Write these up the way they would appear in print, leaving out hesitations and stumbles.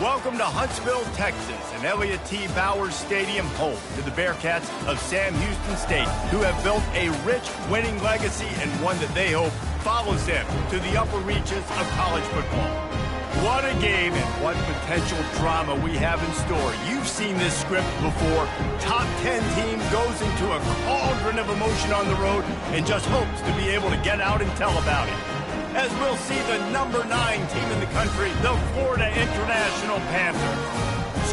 Welcome to Huntsville, Texas, and Elliott T. Bowers Stadium, home to the Bearcats of Sam Houston State, who have built a rich winning legacy and one that they hope follows them to the upper reaches of college football. What a game and what potential drama we have in store. You've seen this script before. Top 10 team goes into a cauldron of emotion on the road and just hopes to be able to get out and tell about it. As we'll see the number 9 team in the country, the Florida International Panthers,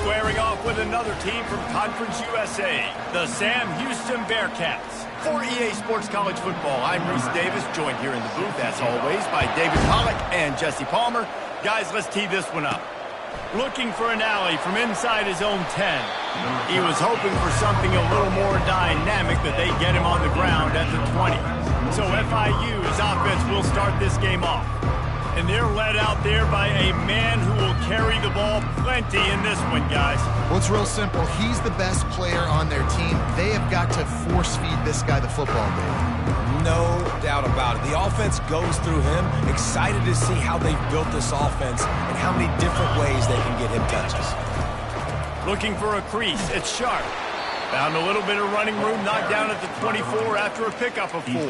squaring off with another team from Conference USA, the Sam Houston Bearcats. For EA Sports College Football, I'm Reese Davis, joined here in the booth, as always, by David Pollack and Jesse Palmer. Guys, let's tee this one up. Looking for an alley from inside his own 10. He was hoping for something a little more dynamic, that they get him on the ground at the 20. So FIU's offense will start this game off. And they're led out there by a man who will carry the ball plenty in this one, guys. Well, it's real simple. He's the best player on their team. They have got to force-feed this guy the football, Dave. No doubt about it. The offense goes through him. Excited to see how they've built this offense and how many different ways they can get him touches. Looking for a crease. It's Sharp. Found a little bit of running room, knocked down at the 24 after a pickup of 4.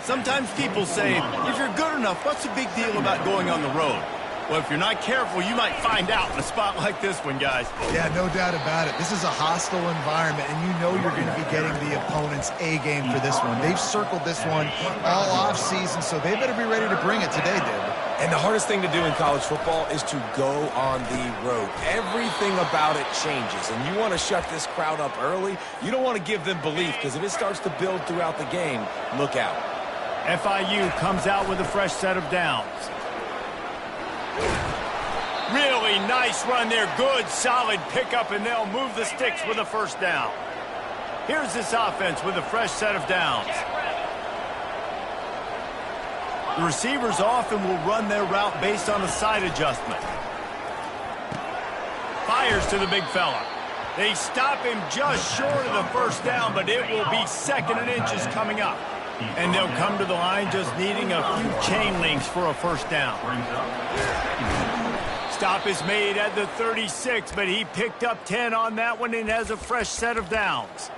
Sometimes people say, if you're good enough, what's the big deal about going on the road? Well, if you're not careful, you might find out in a spot like this one, guys. Yeah, no doubt about it. This is a hostile environment, and you know you're going to be getting the opponent's A game for this one. They've circled this one all offseason, so they better be ready to bring it today, David. And the hardest thing to do in college football is to go on the road. Everything about it changes, and you want to shut this crowd up early. You don't want to give them belief, because if it starts to build throughout the game, look out. FIU comes out with a fresh set of downs. Really nice run there. Good, solid pickup, and they'll move the sticks with a first down. Here's this offense with a fresh set of downs. The receivers often will run their route based on a side adjustment. Fires to the big fella. They stop him just short of the first down, but it will be 2nd and inches coming up. And they'll come to the line just needing a few chain links for a first down. Stop is made at the 36, but he picked up 10 on that one and has a fresh set of downs.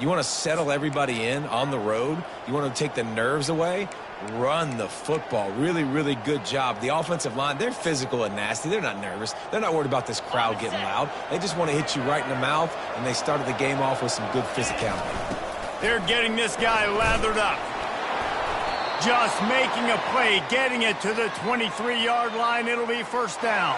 You want to settle everybody in on the road? You want to take the nerves away? Run the football. Really, really good job. The offensive line, they're physical and nasty. They're not nervous. They're not worried about this crowd getting loud. They just want to hit you right in the mouth, and they started the game off with some good physicality. They're getting this guy lathered up. Just making a play, getting it to the 23-yard line. It'll be first down.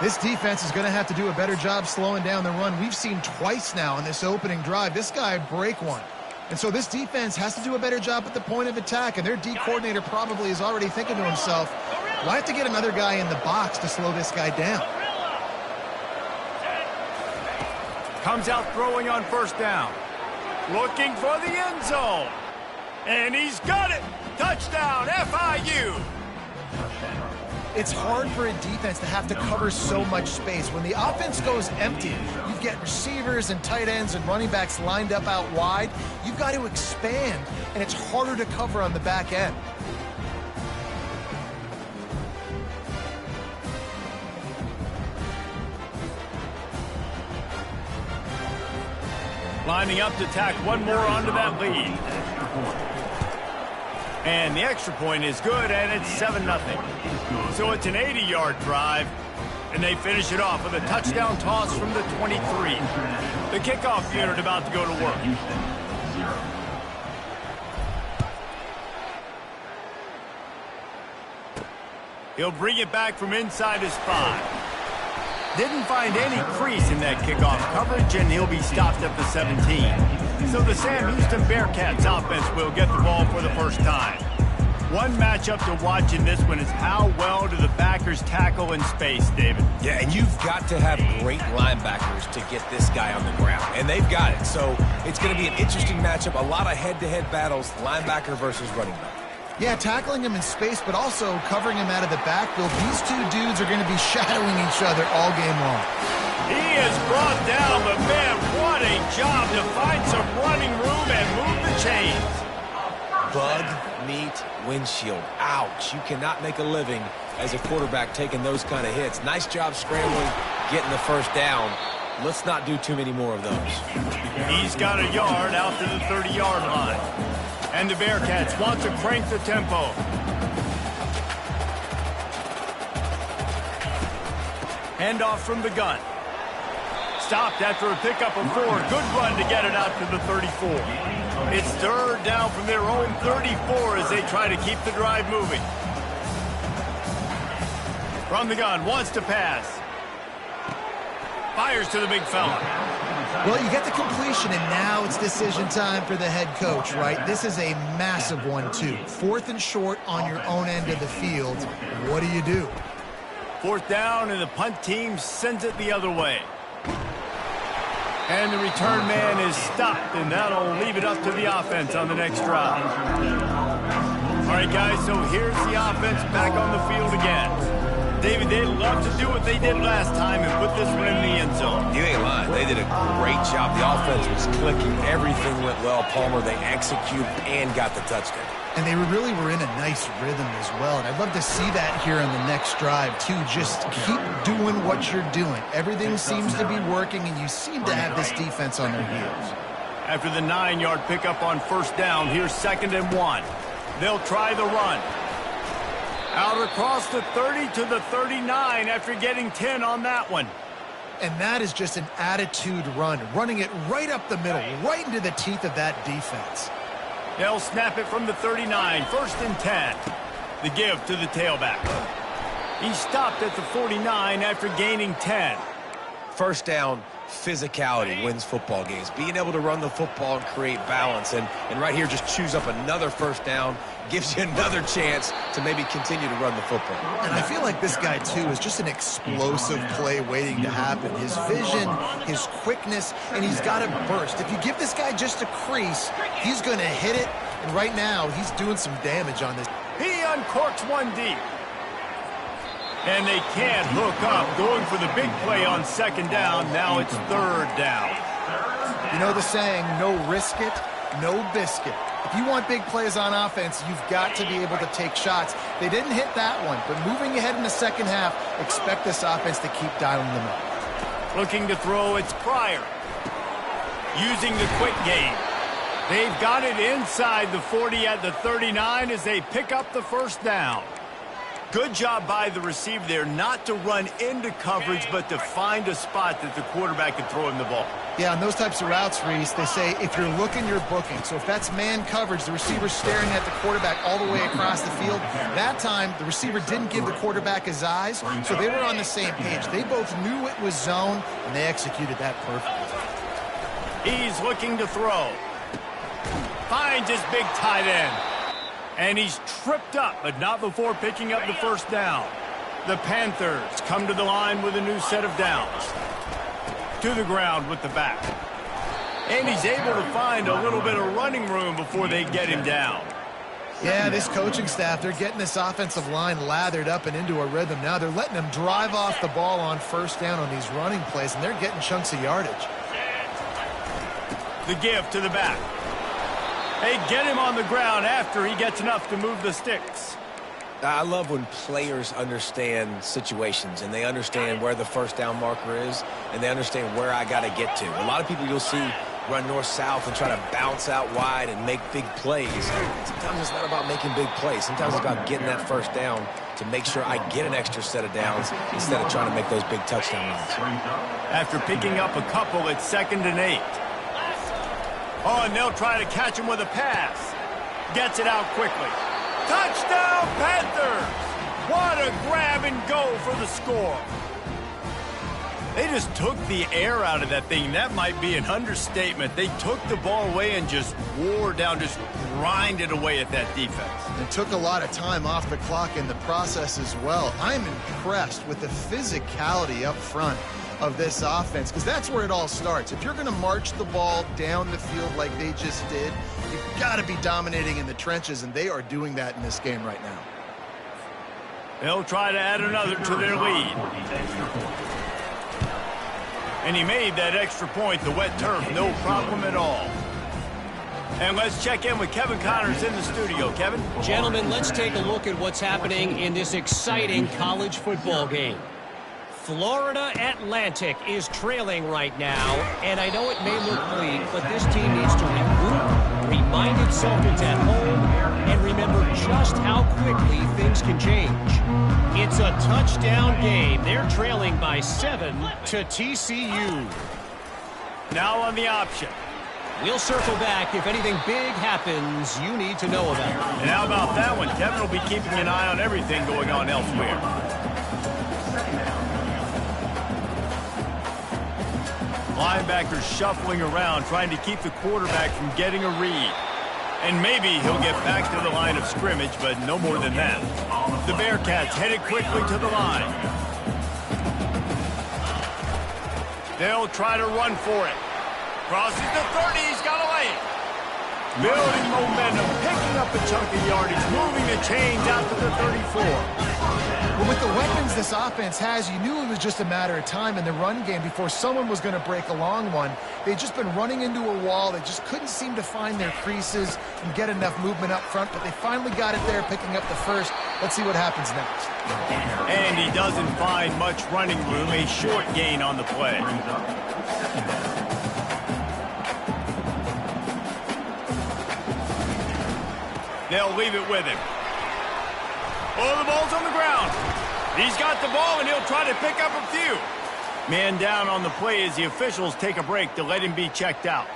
This defense is going to have to do a better job slowing down the run. We've seen twice now in this opening drive. This guy break one. And so this defense has to do a better job at the point of attack, and their D coordinator probably is already thinking to himself, well, I have to get another guy in the box to slow this guy down. Comes out throwing on first down. Looking for the end zone. And he's got it. Touchdown, FIU. It's hard for a defense to have to cover so much space. When the offense goes empty, you get receivers and tight ends and running backs lined up out wide. You've got to expand, and it's harder to cover on the back end. Lining up to tack one more onto that lead. And the extra point is good, and it's 7-0. So it's an 80-yard drive, and they finish it off with a touchdown toss from the 23. The kickoff unit about to go to work. He'll bring it back from inside his 5. Didn't find any crease in that kickoff coverage, and he'll be stopped at the 17. So the Sam Houston Bearcats offense will get the ball for the first time. One matchup to watch in this one is how well do the backers tackle in space, David? Yeah, and you've got to have great linebackers to get this guy on the ground, and they've got it. So it's going to be an interesting matchup, a lot of head-to-head battles, linebacker versus running back. Yeah, tackling him in space, but also covering him out of the backfield. These two dudes are going to be shadowing each other all game long. He is brought down, but man, what a job to find some running room and move the chains. bug meat windshield. Ouch. You cannot make a living as a quarterback taking those kind of hits. Nice job scrambling, getting the first down. Let's not do too many more of those. He's got a yard out to the 30-yard line. And the Bearcats want to crank the tempo. Handoff from the gun. Stopped after a pickup of 4. Good run to get it out to the 34. It's third down from their own 34 as they try to keep the drive moving. From the gun, wants to pass. Fires to the big fella. Well, you get the completion, and now it's decision time for the head coach, right? This is a massive one, too. 4th and short on your own end of the field. What do you do? 4th down, and the punt team sends it the other way. And the return man is stopped, and that'll leave it up to the offense on the next drive. All right, guys, so here's the offense back on the field again. David, they'd love to do what they did last time and put this one in the end zone. You ain't lying. They did a great job. The offense was clicking. Everything went well. Palmer, they executed and got the touchdown. And they really were in a nice rhythm as well. And I'd love to see that here in the next drive, too. Just keep doing what you're doing. Everything seems to be working, and you seem to have this defense on their heels. After the 9-yard pickup on 1st down, here's 2nd and 1. They'll try the run. Out across the 30 to the 39 after getting 10 on that one. And that is just an attitude run, running it right up the middle, right into the teeth of that defense. They'll snap it from the 39, 1st and 10. The give to the tailback. He stopped at the 49 after gaining 10. 1st down, physicality wins football games. Being able to run the football and create balance. And right here, just choose up another 1st down, gives you another chance to maybe continue to run the football. And I feel like this guy, too, is just an explosive play waiting to happen. His vision, his quickness, and he's got to burst. If you give this guy just a crease, he's going to hit it. And right now, he's doing some damage on this. He uncorks one deep. And they can't hook up, going for the big play on 2nd down. Now it's 3rd down. You know the saying, no risk it, no biscuit. If you want big plays on offense, you've got to be able to take shots. They didn't hit that one, but moving ahead in the 2nd half, expect this offense to keep dialing them up. Looking to throw, it's Pryor. Using the quick game. They've got it inside the 40 at the 39 as they pick up the 1st down. Good job by the receiver there not to run into coverage, but to find a spot that the quarterback can throw him the ball. Yeah, on those types of routes, Reese, they say if you're looking, you're booking. So if that's man coverage, the receiver's staring at the quarterback all the way across the field. That time, the receiver didn't give the quarterback his eyes, so they were on the same page. They both knew it was zone, and they executed that perfectly. He's looking to throw. Finds his big tight end. And he's tripped up, but not before picking up the 1st down. The Panthers come to the line with a new set of downs. To the ground with the back. And he's able to find a little bit of running room before they get him down. Yeah, this coaching staff, they're getting this offensive line lathered up and into a rhythm. Now they're letting them drive off the ball on 1st down on these running plays, and they're getting chunks of yardage. The give to the back. They get him on the ground after he gets enough to move the sticks. I love when players understand situations and they understand where the 1st down marker is and they understand where I got to get to. A lot of people you'll see run north-south and try to bounce out wide and make big plays. Sometimes it's not about making big plays. Sometimes it's about getting that 1st down to make sure I get an extra set of downs instead of trying to make those big touchdown runs. After picking up a couple, it's 2nd and 8. Oh, and they'll try to catch him with a pass. Gets it out quickly. Touchdown, Panthers! What a grab and go for the score. They just took the air out of that thing. That might be an understatement. They took the ball away and just wore down, just grinded away at that defense. It took a lot of time off the clock in the process as well. I'm impressed with the physicality up front of this offense, because that's where it all starts. If you're going to march the ball down the field like they just did, you've got to be dominating in the trenches, and they are doing that in this game right now. They'll try to add another to their lead. And he made that extra point, the wet turf, no problem at all. And let's check in with Kevin Connors in the studio. Kevin? Gentlemen, let's take a look at what's happening in this exciting college football game. Florida Atlantic is trailing right now, and I know it may look bleak, but this team needs to regroup, remind itself it's at home, and remember just how quickly things can change. It's a touchdown game. They're trailing by 7 to TCU. Now on the option. We'll circle back if anything big happens you need to know about. And how about that one? Kevin will be keeping an eye on everything going on elsewhere. Linebacker shuffling around, trying to keep the quarterback from getting a read. And maybe he'll get back to the line of scrimmage, but no more than that. The Bearcats headed quickly to the line. They'll try to run for it. Crosses the 30, he's got a lane. Building momentum, picking up a chunk of yardage, moving the chains out to the 34. Well, with the weapons this offense has, you knew it was just a matter of time in the run game before someone was going to break a long one. They'd just been running into a wall. They just couldn't seem to find their creases and get enough movement up front, but they finally got it there, picking up the first. Let's see what happens next. And he doesn't find much running room, a short gain on the play. They'll leave it with him. Oh, the ball's on the ground. He's got the ball, and he'll try to pick up a few. Man down on the play as the officials take a break to let him be checked out.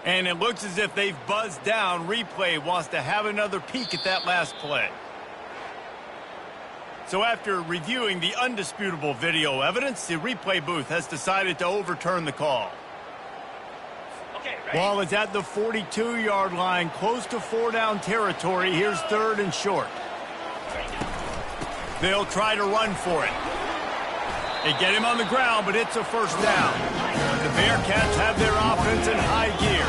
And it looks as if they've buzzed down. Replay wants to have another peek at that last play. So after reviewing the undisputable video evidence, the replay booth has decided to overturn the call. Ball is at the 42-yard line, close to 4-down territory. Here's 3rd and short. They'll try to run for it. They get him on the ground, but it's a first down. The Bearcats have their offense in high gear.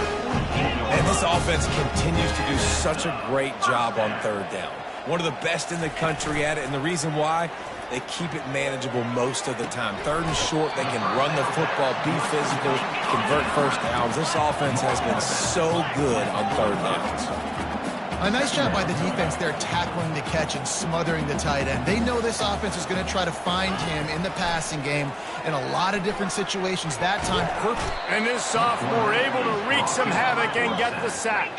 And this offense continues to do such a great job on 3rd down. One of the best in the country at it, and the reason why, they keep it manageable most of the time. 3rd and short, they can run the football, be physical, convert first downs. This offense has been so good on 3rd downs. A nice job by the defense there, tackling the catch and smothering the tight end. They know this offense is going to try to find him in the passing game in a lot of different situations. That time, perfect. And this sophomore able to wreak some havoc and get the sack.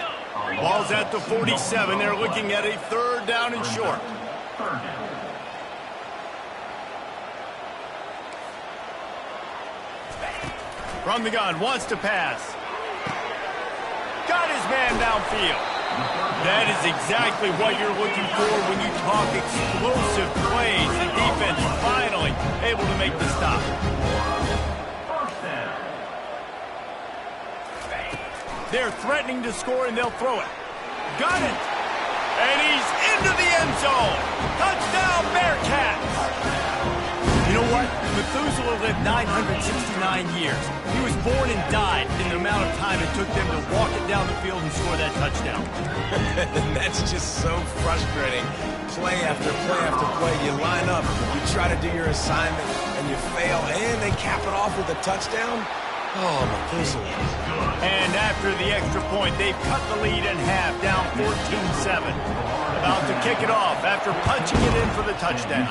Ball's at the 47. They're looking at a 3rd down and short. From the gun, wants to pass. Got his man downfield. That is exactly what you're looking for when you talk explosive plays. The defense finally able to make the stop. They're threatening to score, and they'll throw it. Got it. And he's into the end zone. Touchdown, Bearcats. You know what? Methuselah lived 969 years. He was born and died in the amount of time it took them to walk it down the field and score that touchdown. That's just so frustrating. Play after play after play. You line up, you try to do your assignment, and you fail, and they cap it off with a touchdown? Oh, Methuselah. And after the extra point, they've cut the lead in half, down 14-7. About to kick it off after punching it in for the touchdown.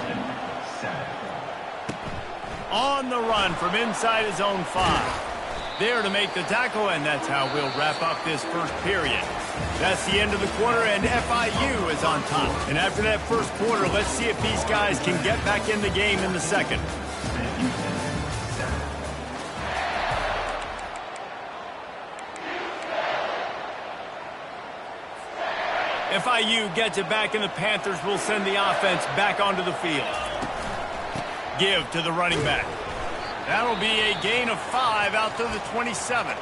On the run from inside his own 5. There to make the tackle, and that's how we'll wrap up this first period. That's the end of the quarter, and FIU is on top. And after that first quarter, let's see if these guys can get back in the game in the second. FIU gets it back, and the Panthers will send the offense back onto the field. Give to the running back. That'll be a gain of 5 out to the 27.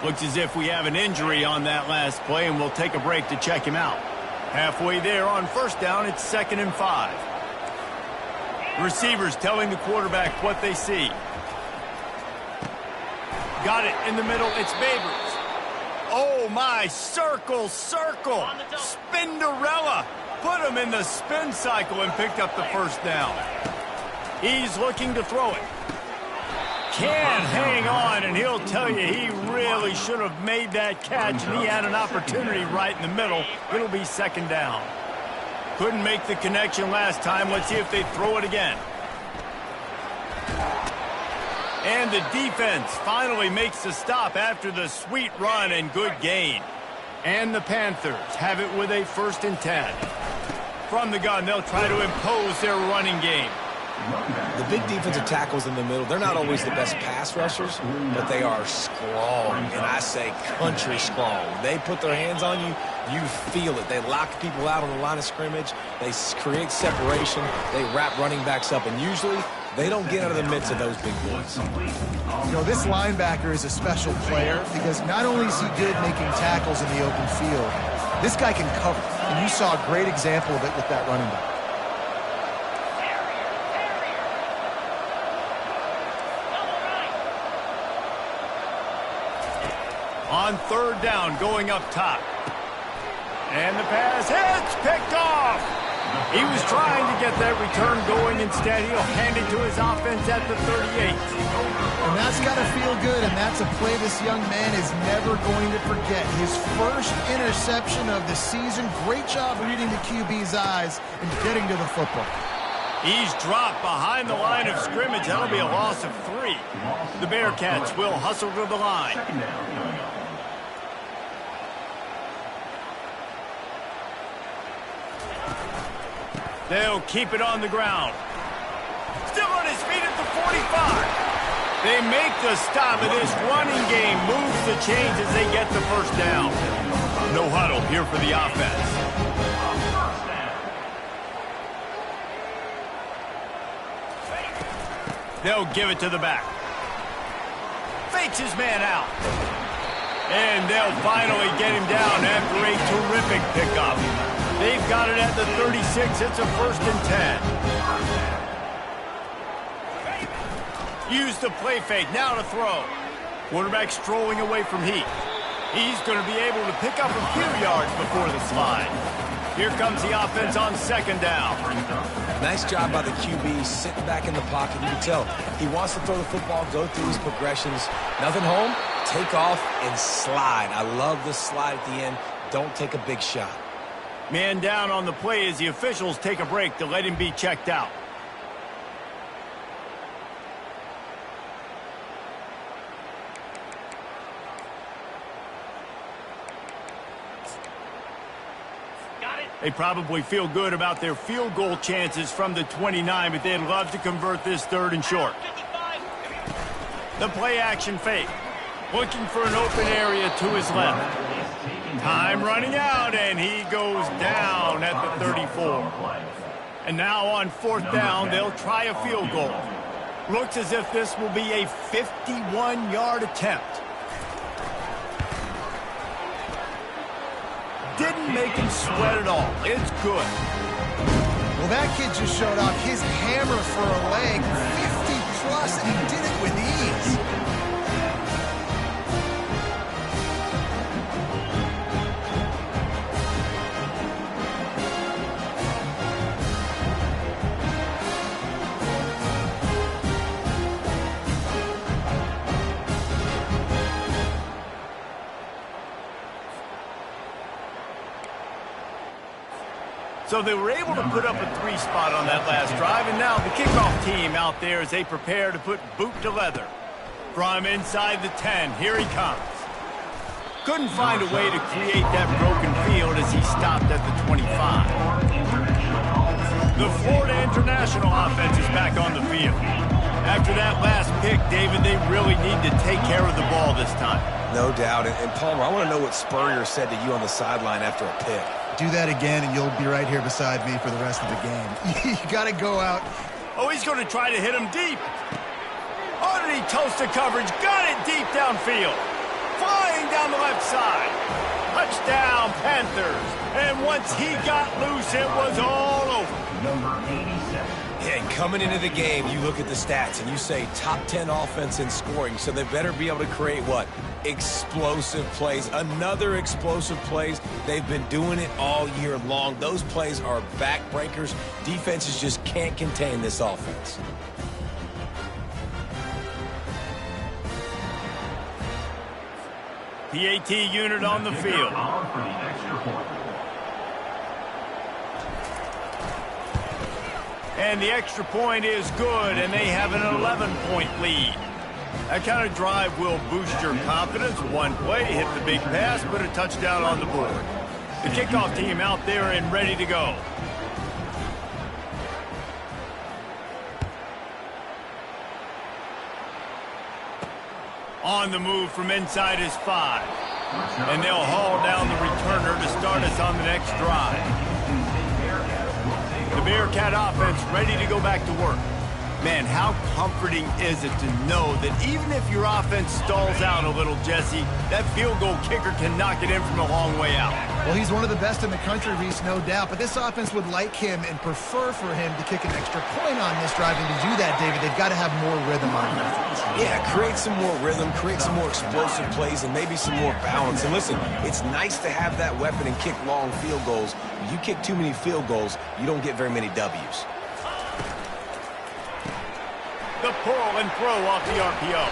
Looks as if we have an injury on that last play, and we'll take a break to check him out. Halfway there on first down, it's 2nd and 5. Receivers telling the quarterback what they see. Got it in the middle, it's Babers. Oh my, circle, Spinderella. Put him in the spin cycle and picked up the first down. He's looking to throw it. can't hang on, and he'll tell you he really should have made that catch, and he had an opportunity right in the middle. It'll be second down. Couldn't make the connection last time. Let's see if they throw it again. And the defense finally makes the stop after the sweet run and good gain. And the Panthers have it with a 1st and 10. From the gun, they'll try to impose their running game. The big defensive tackles in the middle, they're not always the best pass rushers, but they are strong, and I say country strong. They put their hands on you, you feel it. They lock people out on the line of scrimmage. They create separation. They wrap running backs up, and usually they don't get out of the midst of those big boys. You know, this linebacker is a special player because not only is he good making tackles in the open field, this guy can cover, and you saw a great example of it with that running back. On 3rd down, going up top. And the pass hits, picked off. He was trying to get that return going. Instead, he'll hand it to his offense at the 38. And that's got to feel good, and that's a play this young man is never going to forget. His first interception of the season. Great job reading the QB's eyes and getting to the football. He's dropped behind the line of scrimmage. That'll be a loss of 3. The Bearcats will hustle to the line. They'll keep it on the ground. Still on his feet at the 45. They make the stop, and this running game moves the chains as they get the 1st down. No huddle here for the offense. They'll give it to the back. Fakes his man out. And they'll finally get him down after a terrific pickup. They've got it at the 36. It's a 1st and 10. Use the play fake. Now to throw. Quarterback strolling away from heat. He's going to be able to pick up a few yards before the slide. Here comes the offense on 2nd down. Nice job by the QB, sitting back in the pocket. You can tell he wants to throw the football, go through his progressions. Nothing home, take off and slide. I love the slide at the end. Don't take a big shot. Man down on the play as the officials take a break to let him be checked out. They probably feel good about their field goal chances from the 29, but they'd love to convert this 3rd and short. The play action fake. Looking for an open area to his left. Time running out, and he goes down at the 34. And now on 4th down, they'll try a field goal. Looks as if this will be a 51-yard attempt. Didn't make him sweat at all. It's good. Well, that kid just showed off his hammer for a leg, 50-plus, and he did it with ease. So they were able to put up a 3 spot on that last drive, and now the kickoff team out there as they prepare to put boot to leather. From inside the 10, here he comes. Couldn't find a way to create that broken field as he stopped at the 25. The Florida International offense is back on the field. After that last pick, David, they really need to take care of the ball this time. No doubt. And Palmer, I want to know what Spurrier said to you on the sideline after a pick. Do that again, and you'll be right here beside me for the rest of the game. You got to go out. Oh, he's going to try to hit him deep. Underneath toasted coverage, got it deep downfield. Flying down the left side. Touchdown, Panthers. And once he got loose, it was all over. Number 87. And coming into the game, you look at the stats and you say top 10 offense in scoring, so they better be able to create what? Explosive plays. Another explosive plays. They've been doing it all year long. Those plays are backbreakers. Defenses just can't contain this offense. PAT unit on the field. And the extra point is good, and they have an 11-point lead. That kind of drive will boost your confidence. One play, hit the big pass, put a touchdown on the board. The kickoff team out there and ready to go. On the move from inside his 5. And they'll haul down the returner to start us on the next drive. The Bearcat offense ready to go back to work. Man, how comforting is it to know that even if your offense stalls out a little, Jesse, that field goal kicker can knock it in from a long way out. Well, he's one of the best in the country, Reese, no doubt. But this offense would like him and prefer for him to kick an extra point on this drive. And to do that, David, they've got to have more rhythm on offense. Yeah, create some more rhythm, create some more explosive plays, and maybe some more balance. And listen, it's nice to have that weapon and kick long field goals. If you kick too many field goals, you don't get very many W's. The pull and throw off the RPO.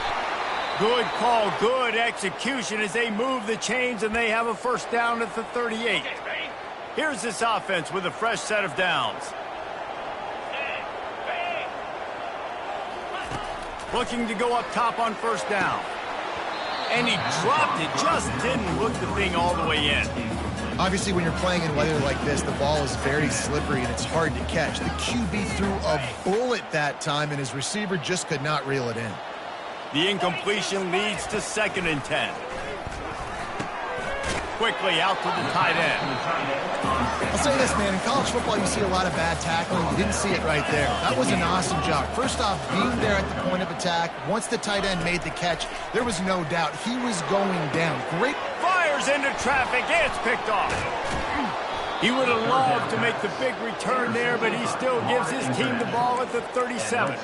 Good call, good execution as they move the chains, and they have a first down at the 38. Here's this offense with a fresh set of downs. Looking to go up top on first down. And he dropped it, just didn't look the thing all the way in. Obviously, when you're playing in weather like this, the ball is very slippery and it's hard to catch. The QB threw a bullet that time, and his receiver just could not reel it in. The incompletion leads to 2nd and 10. Quickly out to the tight end. I'll say this, man. In college football, you see a lot of bad tackling. You didn't see it right there. That was an awesome job. First off, being there at the point of attack. Once the tight end made the catch, there was no doubt he was going down. Great. Fires into traffic. It's picked off. He would have loved to make the big return there, but he still gives his team the ball at the 37.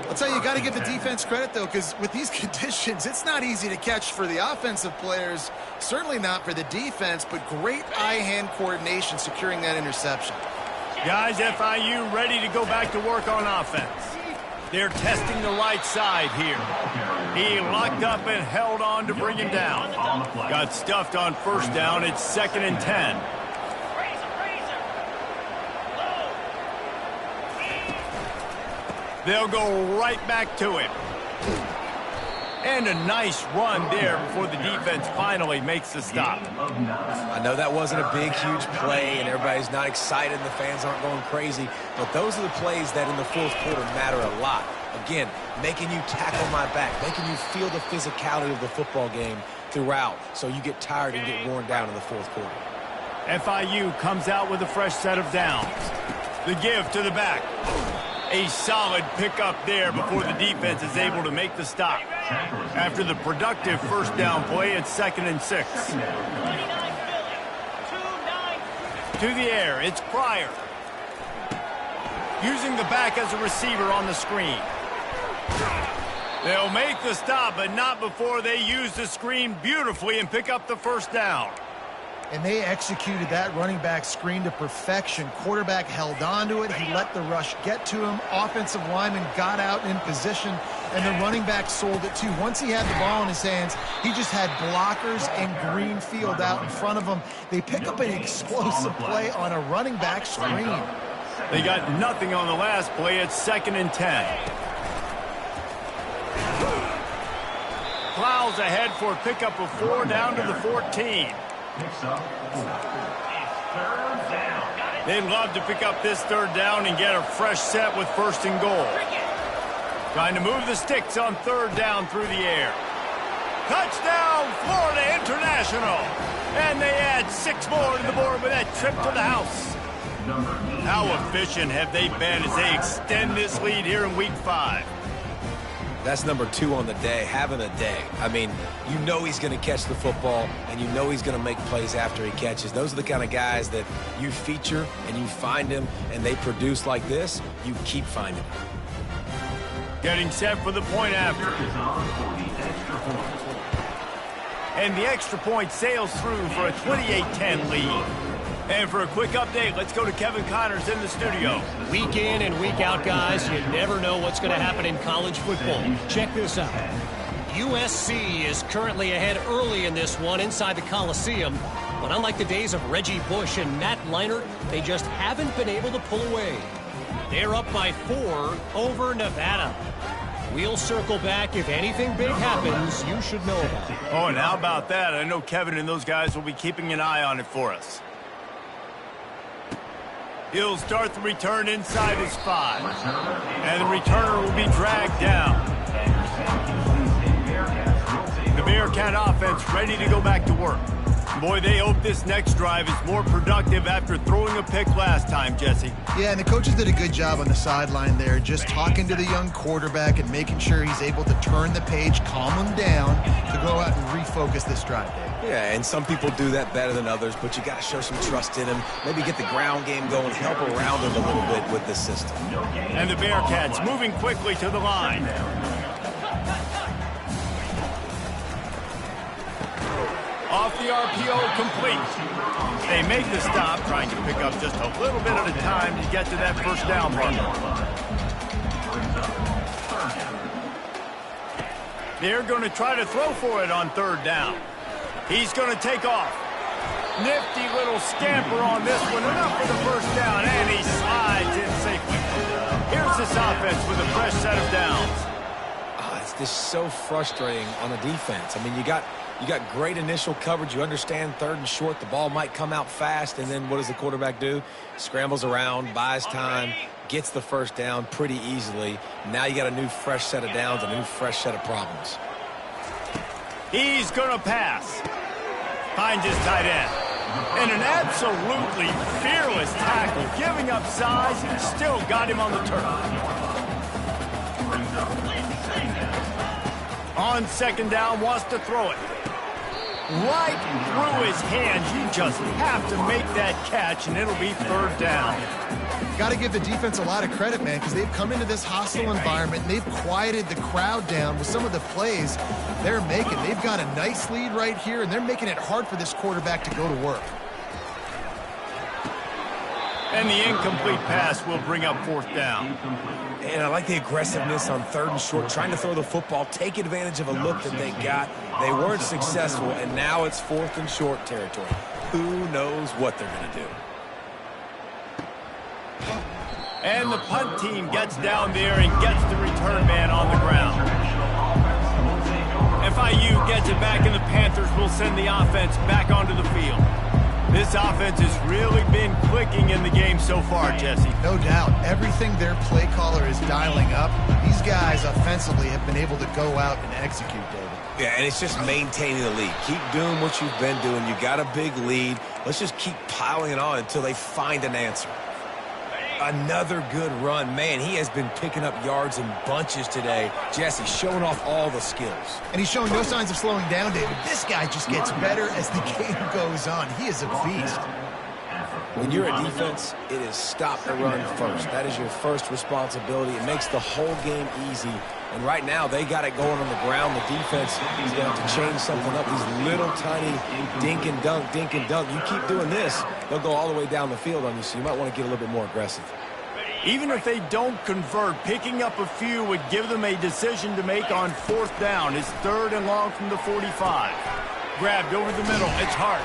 I'll tell you, you got to give the defense credit, though, because with these conditions, it's not easy to catch for the offensive players, certainly not for the defense, but great eye-hand coordination securing that interception. Guys, FIU ready to go back to work on offense. They're testing the right side here. He locked up and held on to bring him down. Got stuffed on first down. It's 2nd and 10. They'll go right back to him. And a nice run there before the defense finally makes the stop. I know that wasn't a big, huge play, and everybody's not excited, and the fans aren't going crazy, but those are the plays that in the fourth quarter matter a lot. Again, making you tackle my back, making you feel the physicality of the football game throughout, so you get tired and get worn down in the fourth quarter. FIU comes out with a fresh set of downs. The give to the back. A solid pickup there before the defense is able to make the stop. After the productive first down play, it's 2nd and 6. To the air, it's Pryor. Using the back as a receiver on the screen. They'll make the stop, but not before they use the screen beautifully and pick up the first down. And they executed that running back screen to perfection. Quarterback held on to it. He let the rush get to him. Offensive lineman got out in position, and the running back sold it too. Once he had the ball in his hands, he just had blockers and green field out in front of him. They pick up an explosive play on a running back screen. They got nothing on the last play. It's 2nd and 10. Plows ahead for a pickup of 4 down to the 14. They'd love to pick up this 3rd down and get a fresh set with 1st and goal. Trying to move the sticks on 3rd down through the air. Touchdown, Florida International. And they add 6 more to the board with that trip to the house. How efficient have they been as they extend this lead here in Week 5? That's number 2 on the day, having a day. I mean, you know he's going to catch the football, and you know he's going to make plays after he catches. Those are the kind of guys that you feature, and you find them, and they produce like this, you keep finding them. Getting set for the point after. And the extra point sails through for a 28-10 lead. And for a quick update, let's go to Kevin Connors in the studio. Week in and week out, guys, you never know what's going to happen in college football. Check this out. USC is currently ahead early in this one inside the Coliseum. But unlike the days of Reggie Bush and Matt Leinart, they just haven't been able to pull away. They're up by 4 over Nevada. We'll circle back. If anything big happens, you should know about it. Oh, and how about that? I know Kevin and those guys will be keeping an eye on it for us. He'll start the return inside his 5. And the returner will be dragged down. The Bearcat offense ready to go back to work. Boy, they hope this next drive is more productive after throwing a pick last time, Jesse. Yeah, and the coaches did a good job on the sideline there, just talking to the young quarterback and making sure he's able to turn the page, calm him down, to go out and refocus this drive, Dave. Yeah, and some people do that better than others, but you got to show some trust in him. Maybe get the ground game going, help around him a little bit with the system. And the Bearcats moving quickly to the line. Off the RPO, complete. They make the stop, trying to pick up just a little bit at a time to get to that first down mark. They're going to try to throw for it on 3rd down. He's going to take off. Nifty little scamper on this one, enough for the first down, and he slides in safely. Here's this offense with a fresh set of downs. It's just so frustrating on the defense. I mean, you got great initial coverage. You understand 3rd and short. The ball might come out fast, and then what does the quarterback do? Scrambles around, buys time, gets the first down pretty easily. Now you got a new fresh set of downs, a new fresh set of problems. He's going to pass. Finds his tight end. And an absolutely fearless tackle, giving up size, still got him on the turf. On 2nd down, wants to throw it. Right through his hands. You just have to make that catch, and it'll be 3rd down. Got to give the defense a lot of credit, man, because they've come into this hostile environment, and they've quieted the crowd down with some of the plays they're making. They've got a nice lead right here, and they're making it hard for this quarterback to go to work. And the incomplete pass will bring up 4th down. And I like the aggressiveness on 3rd and short, trying to throw the football, take advantage of a look that they got. They weren't successful, and now it's 4th and short territory. Who knows what they're going to do? And the punt team gets down there and gets the return man on the ground. FIU gets it back, and the Panthers will send the offense back onto the field. This offense has really been clicking in the game so far, Jesse. No doubt. Everything their play caller is dialing up, these guys offensively have been able to go out and execute, David. Yeah, and it's just maintaining the lead. Keep doing what you've been doing. You got a big lead. Let's just keep piling it on until they find an answer. Another good run. Man, he has been picking up yards in bunches today. Jesse showing off all the skills. And he's showing no signs of slowing down, David. This guy just gets better as the game goes on. He is a beast. When you're a defense, it is stop the run first. That is your first responsibility. It makes the whole game easy. And right now, they got it going on the ground. The defense is going to have to change something up. These little tiny dink and dunk, dink and dunk. You keep doing this, they'll go all the way down the field on you, so you might want to get a little bit more aggressive. Even if they don't convert, picking up a few would give them a decision to make on 4th down. It's 3rd and long from the 45. Grabbed over the middle. It's Hart.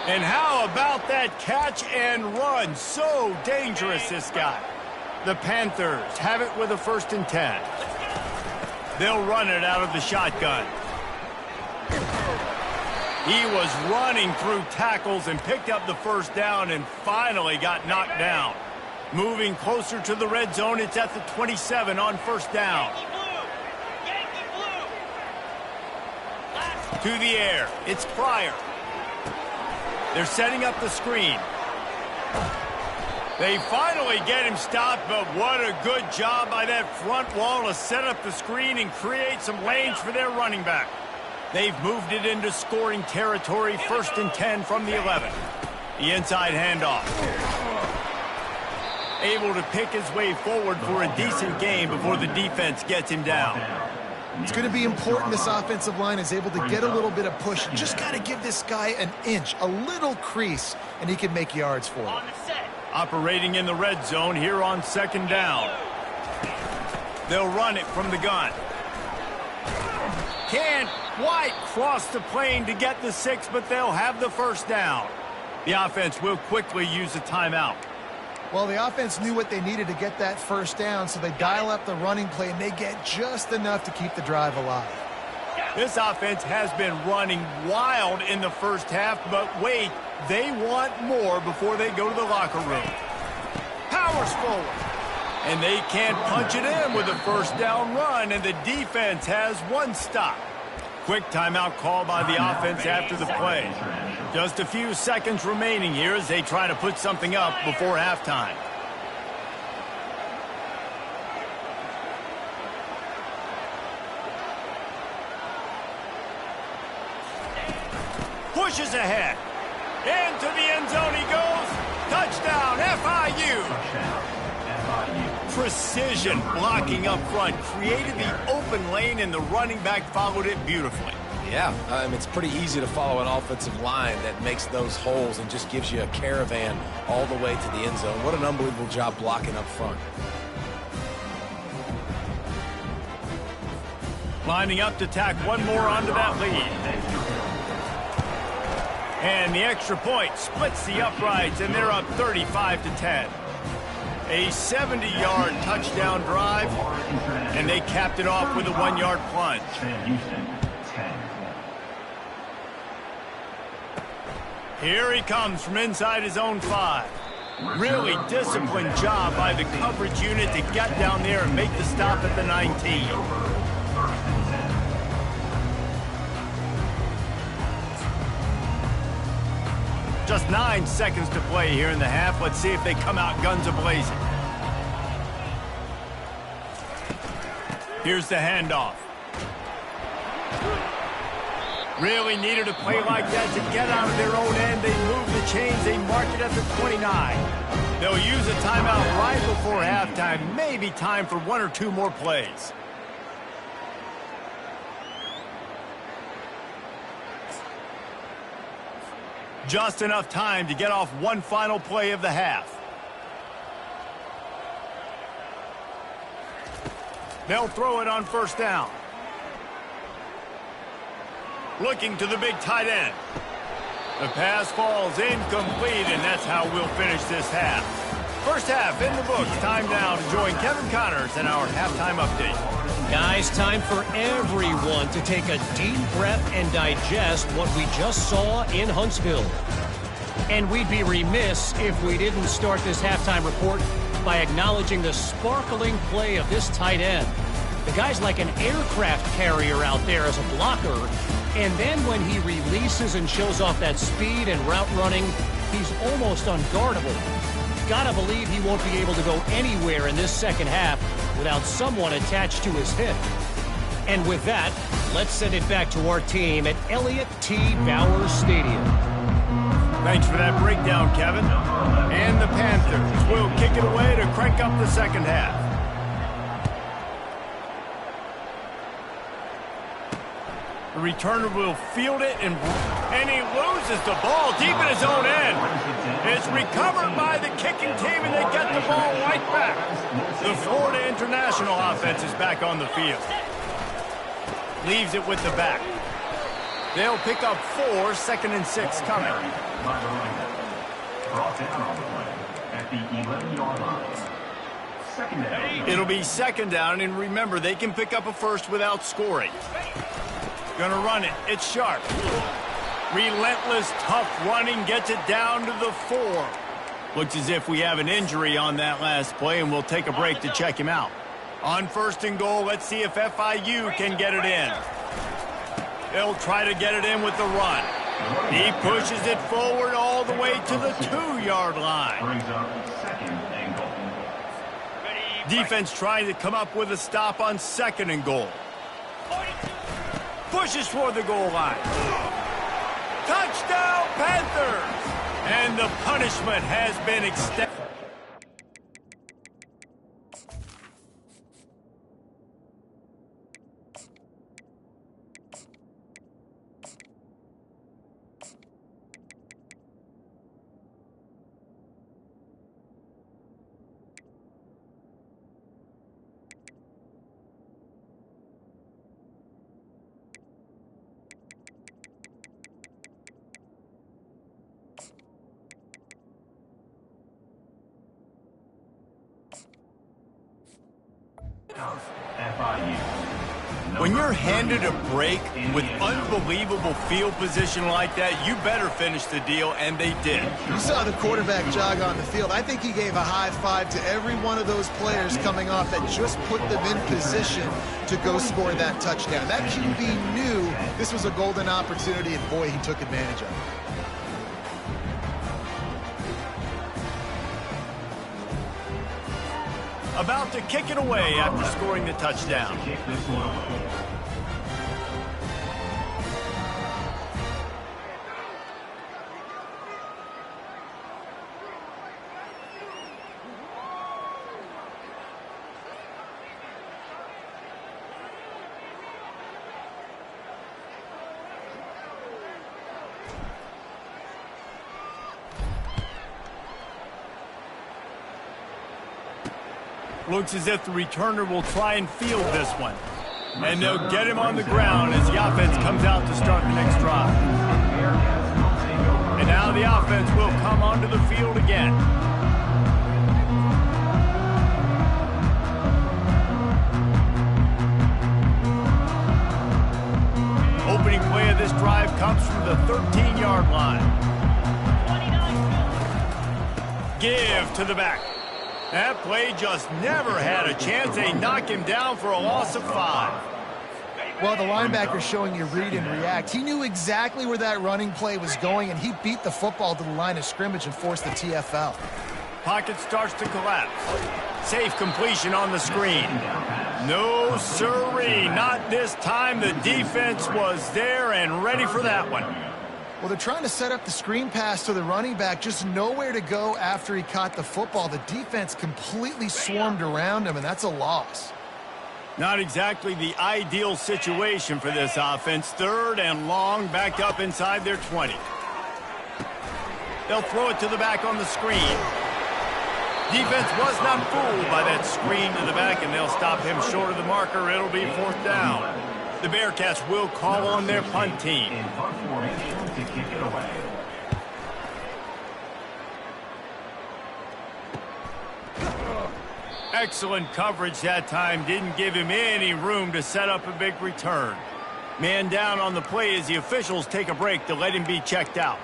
And how about that catch and run? So dangerous, this guy. The Panthers have it with a 1st and 10. They'll run it out of the shotgun. He was running through tackles and picked up the 1st down and finally got knocked down. Moving closer to the red zone, it's at the 27 on 1st down. To the air, it's Pryor. They're setting up the screen. They finally get him stopped, but what a good job by that front wall to set up the screen and create some lanes for their running back. They've moved it into scoring territory, 1st and 10 from the 11. The inside handoff. Able to pick his way forward for a decent game before the defense gets him down. It's going to be important this offensive line is able to get a little bit of push. Just got to give this guy an inch, a little crease, and he can make yards for it. Operating in the red zone here on 2nd down. They'll run it from the gun. Can't quite cross the plane to get the 6, but they'll have the first down. The offense will quickly use a timeout. Well, the offense knew what they needed to get that first down, so they dial up the running play, and they get just enough to keep the drive alive. This offense has been running wild in the first half, but wait, they want more before they go to the locker room. Powers forward. And they can't punch it in with a first down run, and the defense has one stop. Quick timeout call by the offense after the play. Just a few seconds remaining here as they try to put something up before halftime. Pushes ahead. Into the end zone he goes. Touchdown, FIU. Precision blocking up front. Created the open lane, and the running back followed it beautifully. Yeah, it's pretty easy to follow an offensive line that makes those holes and just gives you a caravan all the way to the end zone. What an unbelievable job blocking up front. Lining up to tack one more onto that lead. And the extra point splits the uprights, and they're up 35-10. A 70-yard touchdown drive, and they capped it off with a 1-yard plunge. Here he comes from inside his own 5. Really disciplined job by the coverage unit to get down there and make the stop at the 19. Just 9 seconds to play here in the half. Let's see if they come out guns a-blazing. Here's the handoff. Really needed a play like that to get out of their own end. They move the chains. They mark it at the 29. They'll use a timeout right before halftime. Maybe time for 1 or 2 more plays. Just enough time to get off one final play of the half. They'll throw it on first down. Looking to the big tight end. The pass falls incomplete, and that's how we'll finish this half. First half in the books. Time now to join Kevin Connors in our halftime update. Guys, time for everyone to take a deep breath and digest what we just saw in Huntsville. And we'd be remiss if we didn't start this halftime report by acknowledging the sparkling play of this tight end. The guy's like an aircraft carrier out there as a blocker, and then when he releases and shows off that speed and route running, he's almost unguardable. Gotta believe he won't be able to go anywhere in this second half without someone attached to his hip. And with that, let's send it back to our team at Elliott T. Bowers Stadium. Thanks for that breakdown, Kevin. And the Panthers will kick it away to crank up the second half. The returner will field it, and he loses the ball deep in his own end. It's recovered by the kicking team, and they get the ball right back. The Florida International offense is back on the field. Leaves it with the back. They'll pick up 4, 2nd and 6 coming. It'll be second down, and remember, they can pick up a first without scoring. Gonna run it. It's Sharp. Relentless, tough running, gets it down to the 4. Looks as if we have an injury on that last play, and we'll take a break to check him out. On 1st and goal, let's see if FIU can get it in. They'll try to get it in with the run. He pushes it forward all the way to the 2-yard line. Defense trying to come up with a stop on 2nd and goal. Pushes for the goal line. Touchdown, Panthers! And the punishment has been extended. When you're handed a break with unbelievable field position like that, you better finish the deal, and they did. You saw the quarterback jog on the field. I think he gave a high five to every one of those players coming off that just put them in position to go score that touchdown. That QB knew this was a golden opportunity, and boy, he took advantage of it. About to kick it away after scoring the touchdown. Looks as if the returner will try and field this one. And they'll get him on the ground as the offense comes out to start the next drive. And now the offense will come onto the field again. Opening play of this drive comes from the 13-yard line. Give to the back. That play just never had a chance. They knock him down for a loss of 5. Well, the linebacker's showing you read and react. He knew exactly where that running play was going, and he beat the football to the line of scrimmage and forced the TFL. Pocket starts to collapse. Safe completion on the screen. No sirree, not this time. The defense was there and ready for that one. Well, they're trying to set up the screen pass to the running back, just nowhere to go after he caught the football. The defense completely swarmed around him, and that's a loss. Not exactly the ideal situation for this offense. 3rd and long, backed up inside their 20. They'll throw it to the back on the screen. Defense was not fooled by that screen to the back, and they'll stop him short of the marker. It'll be 4th down. The Bearcats will call on their punt team. Excellent coverage that time. Didn't give him any room to set up a big return. Man down on the play as the officials take a break to let him be checked out.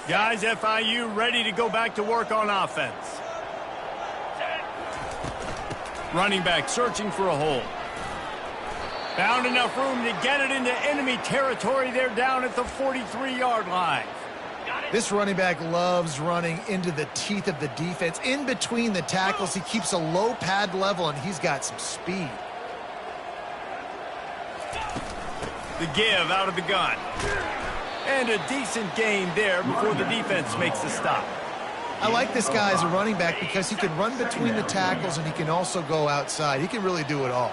Guys, FIU ready to go back to work on offense. Running back searching for a hole. Found enough room to get it into enemy territory. They're down at the 43-yard line. This running back loves running into the teeth of the defense. In between the tackles, he keeps a low pad level, and he's got some speed. The give out of the gun. And a decent gain there before the defense makes the stop. I like this guy as a running back because he can run between the tackles, and he can also go outside. He can really do it all.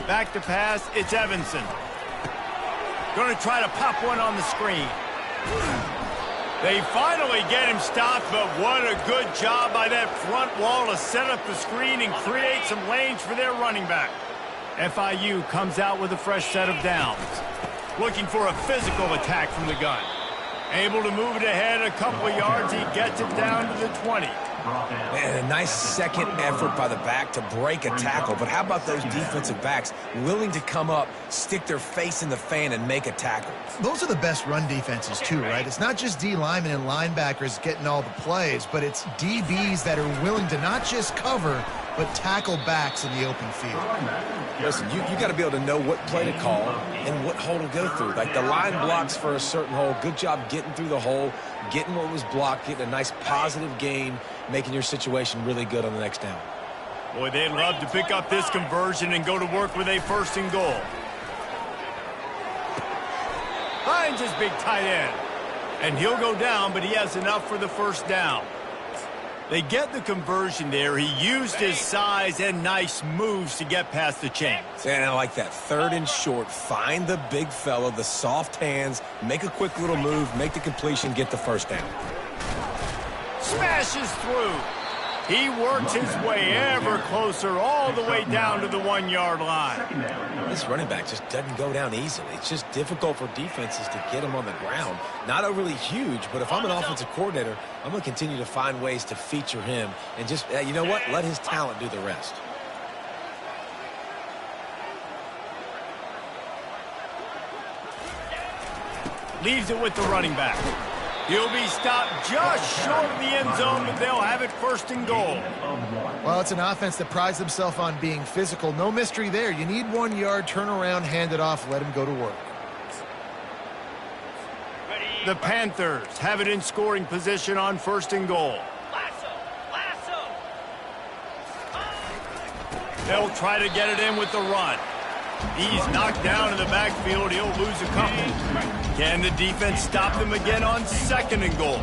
Back to pass, it's Evanson. Going to try to pop one on the screen. They finally get him stopped, but what a good job by that front wall to set up the screen and create some lanes for their running back. FIU comes out with a fresh set of downs. Looking for a physical attack from the gun. Able to move it ahead a couple of yards. He gets it down to the 20. Man, a nice second effort by the back to break a tackle. But how about those defensive backs willing to come up, stick their face in the fan, and make a tackle? Those are the best run defenses, too, right? It's not just D linemen and linebackers getting all the plays, but it's DBs that are willing to not just cover, but tackle backs in the open field. Listen, you got to be able to know what play to call and what hole to go through. Like the line blocks for a certain hole. Good job getting through the hole, getting what was blocked, getting a nice positive gain, making your situation really good on the next down. Boy, they'd love to pick up this conversion and go to work with a 1st and goal. Finds his big tight end. And he'll go down, but he has enough for the 1st down. They get the conversion there. He used his size and nice moves to get past the chains. And I like that. 3rd and short. Find the big fella, the soft hands, make a quick little move, make the completion, get the 1st down. Smashes through. He works his way ever closer all the way down to the 1-yard line. This running back just doesn't go down easily. It's just difficult for defenses to get him on the ground. Not overly huge, but if I'm an offensive coordinator, I'm going to continue to find ways to feature him and just, you know what, let his talent do the rest. Leaves it with the running back. He'll be stopped just short of the end zone, but they'll have it 1st and goal. Well, it's an offense that prides themselves on being physical. No mystery there. You need 1 yard, turn around, hand it off, let him go to work. The Panthers have it in scoring position on 1st and goal. They'll try to get it in with the run. He's knocked down in the backfield. He'll lose a couple. Can the defense stop them again on 2nd and goal?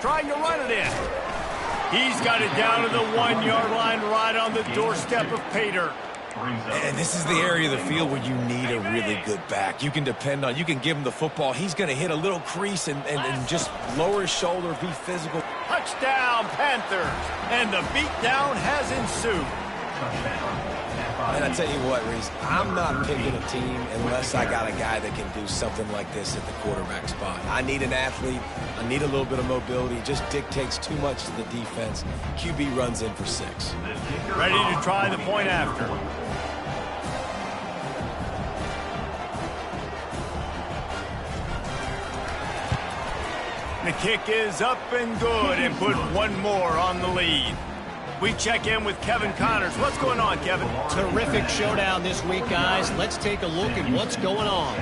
Trying to run it in. He's got it down to the 1-yard line right on the doorstep of Pater. And this is the area of the field where you need a really good back. You can depend on, you can give him the football. He's going to hit a little crease and just lower his shoulder, be physical. Touchdown, Panthers. And the beatdown has ensued. And I tell you what, Reese, I'm not picking a team unless I got a guy that can do something like this at the quarterback spot. I need an athlete. I need a little bit of mobility. It just dictates too much to the defense. QB runs in for 6. Ready to try the point after. The kick is up and good and put 1 more on the lead. We check in with Kevin Connors. What's going on, Kevin? Terrific showdown this week, guys. Let's take a look at what's going on.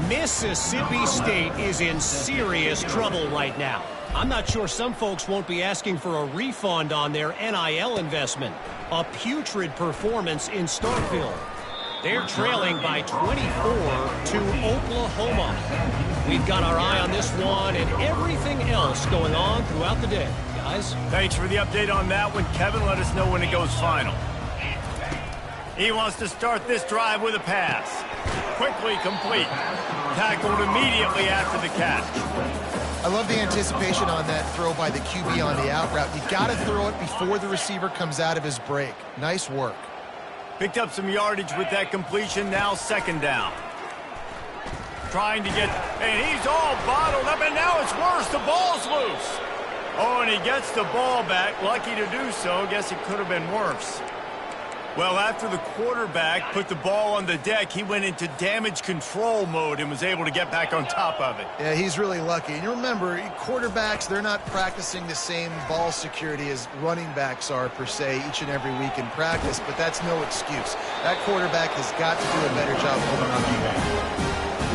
Mississippi State is in serious trouble right now. I'm not sure some folks won't be asking for a refund on their NIL investment. A putrid performance in Starkville. They're trailing by 24 to Oklahoma. We've got our eye on this one and everything else going on throughout the day. Guys. Thanks for the update on that one, Kevin. Let us know when it goes final. He wants to start this drive with a pass. Quickly complete. Tackled immediately after the catch. I love the anticipation on that throw by the QB on the out route. You got to throw it before the receiver comes out of his break. Nice work. Picked up some yardage with that completion. Now 2nd down. Trying to get, and he's all bottled up, and now it's worse. The ball's loose. Oh, and he gets the ball back. Lucky to do so. Guess it could have been worse. Well, after the quarterback put the ball on the deck, he went into damage control mode and was able to get back on top of it. Yeah, he's really lucky. And you remember, quarterbacks, they're not practicing the same ball security as running backs are, per se, each and every week in practice, but that's no excuse. That quarterback has got to do a better job holding on to the ball.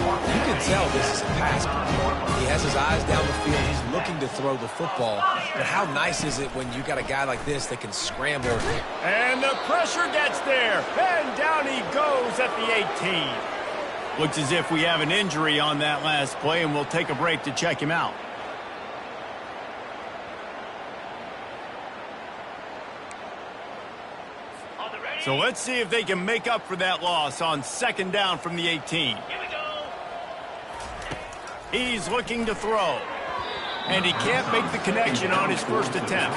You can tell this is a pass play. He has his eyes down the field. He's looking to throw the football. But how nice is it when you got a guy like this that can scramble? And the pressure gets there. And down he goes at the 18. Looks as if we have an injury on that last play, and we'll take a break to check him out. So let's see if they can make up for that loss on 2nd down from the 18. He's looking to throw. And he can't make the connection on his first attempt.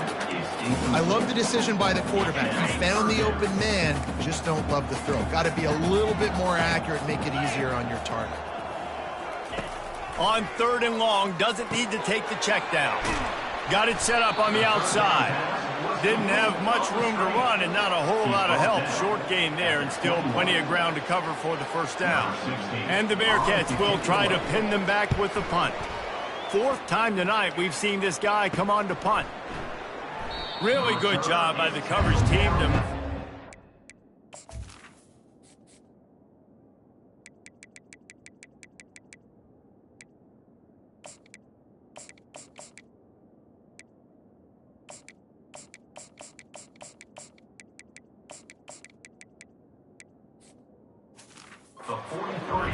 I love the decision by the quarterback. He found the open man, just don't love the throw. Got to be a little bit more accurate, make it easier on your target. On 3rd and long, doesn't need to take the check down. Got it set up on the outside. Didn't have much room to run and not a whole lot of help. Short gain there and still plenty of ground to cover for the 1st down. And the Bearcats will try to pin them back with the punt. 4th time tonight we've seen this guy come on to punt. Really good job by the coverage team to...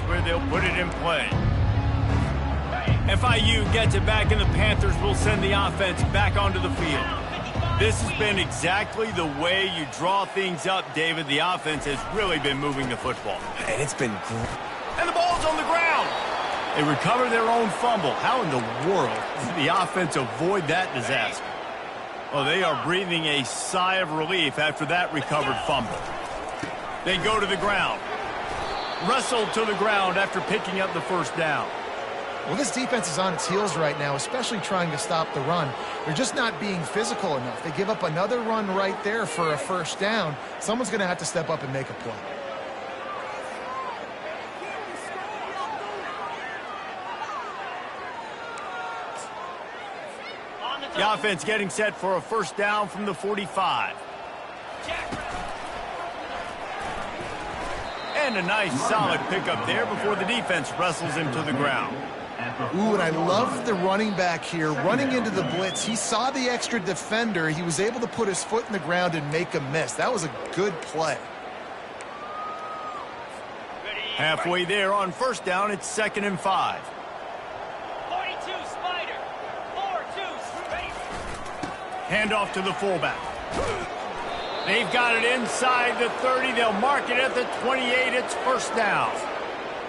where they'll put it in play. FIU gets it back, and the Panthers will send the offense back onto the field. This has been exactly the way you draw things up, David. The offense has really been moving the football. And it's been great. And the ball's on the ground. They recover their own fumble. How in the world did the offense avoid that disaster? Well, they are breathing a sigh of relief after that recovered fumble. They go to the ground. Wrestled to the ground after picking up the first down. Well, this defense is on its heels right now, especially trying to stop the run. They're just not being physical enough. They give up another run right there for a first down. Someone's going to have to step up and make a play. The offense getting set for a first down from the 45. And a nice solid pickup there before the defense wrestles him to the ground. Ooh, and I love the running back here running into the blitz. He saw the extra defender. He was able to put his foot in the ground and make a miss. That was a good play. Halfway there on first down, it's 2nd and 5. 42 Spider. 4-2 Space. Handoff to the fullback. They've got it inside the 30. They'll mark it at the 28. It's first down.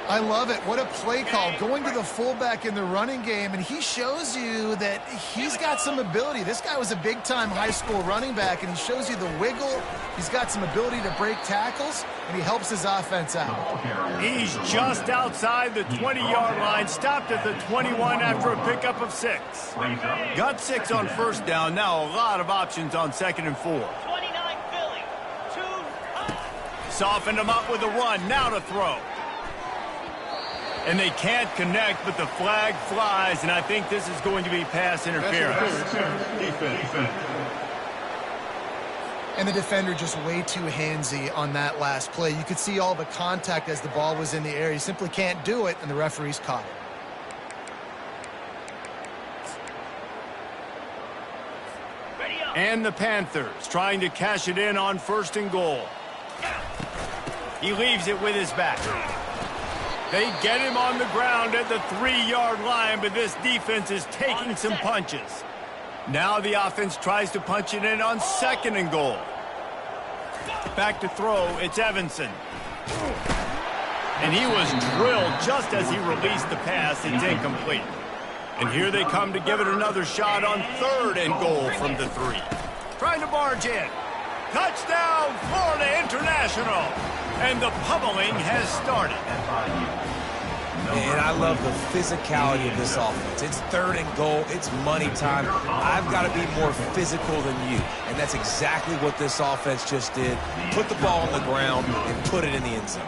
I love it. What a play call. Going to the fullback in the running game, and he shows you that he's got some ability. This guy was a big-time high school running back, and he shows you the wiggle. He's got some ability to break tackles, and he helps his offense out. He's just outside the 20-yard line, stopped at the 21 after a pickup of 6. Got 6 on first down. Now a lot of options on 2nd and 4. 29 Philly. 2. Softened him up with a run. Now to throw. And they can't connect, but the flag flies, and I think this is going to be pass interference. And the defender just way too handsy on that last play. You could see all the contact as the ball was in the air. You simply can't do it, and the referees caught it. And the Panthers trying to cash it in on 1st and goal. He leaves it with his back. They get him on the ground at the 3-yard line, but this defense is taking some punches. Now the offense tries to punch it in on 2nd and goal. Back to throw, it's Evanson. And he was drilled just as he released the pass. It's incomplete. And here they come to give it another shot on 3rd and goal from the 3. Trying to barge in. Touchdown, Florida International. And the pummeling has started. And I love the physicality of this offense. It's 3rd and goal. It's money time. I've got to be more physical than you. And that's exactly what this offense just did. Put the ball on the ground and put it in the end zone.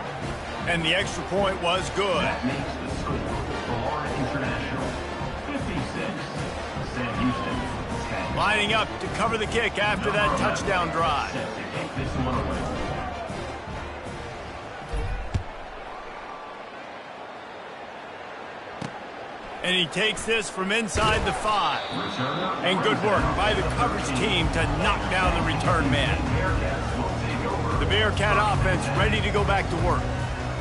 And the extra point was good. That makes the score Florida International 56, Sam Houston 10. Lining up to cover the kick after that touchdown drive. Set to take this one away. And he takes this from inside the 5. And good work by the coverage team to knock down the return man. The Bearcat offense ready to go back to work.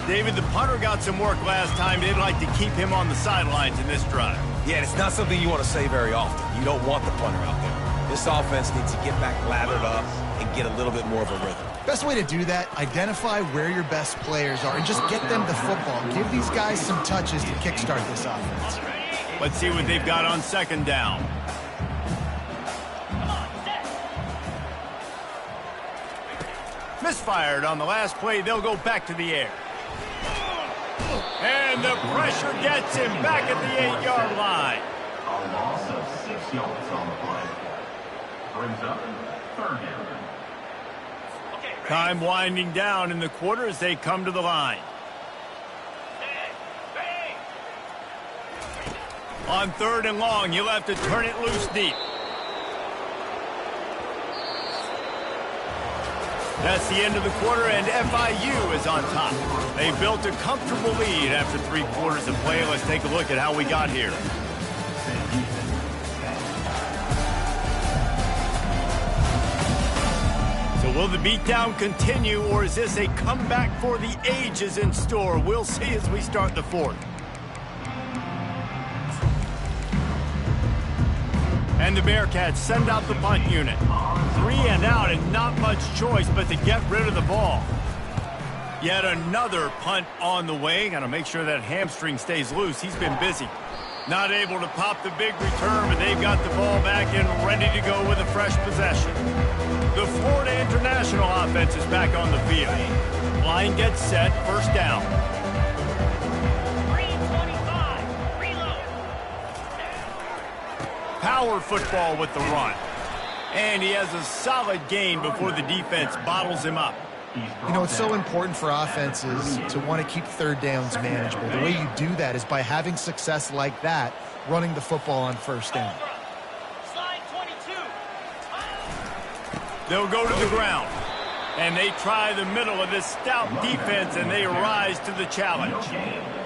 David, the punter got some work last time. They'd like to keep him on the sidelines in this drive. Yeah, and it's not something you want to say very often. You don't want the punter out there. This offense needs to get back lathered up and get a little bit more of a rhythm. Best way to do that, identify where your best players are and just get them the football. Give these guys some touches to kickstart this offense. Let's see what they've got on 2nd down. Misfired on the last play. They'll go back to the air. And the pressure gets him back at the 8-yard line. A loss of 6 yards on the play. Brings up 3rd down. Time winding down in the quarter as they come to the line. On 3rd and long, you'll have to turn it loose deep. That's the end of the quarter, and FIU is on top. They built a comfortable lead after 3 quarters of play. Let's take a look at how we got here. So will the beatdown continue, or is this a comeback for the ages in store? We'll see as we start the 4th. And the Bearcats send out the punt unit. 3 and out and not much choice but to get rid of the ball. Yet another punt on the way. Got to make sure that hamstring stays loose. He's been busy. Not able to pop the big return, but they've got the ball back and ready to go with a fresh possession. The Florida International offense is back on the field. Line gets set, first down. 3:25, reload. Power football with the run. And he has a solid gain before the defense bottles him up. You know, it's so important for offenses to want to keep third downs manageable. The way you do that is by having success like that, running the football on first down. Slide 22. They'll go to the ground. And they try the middle of this stout defense, and they rise to the challenge.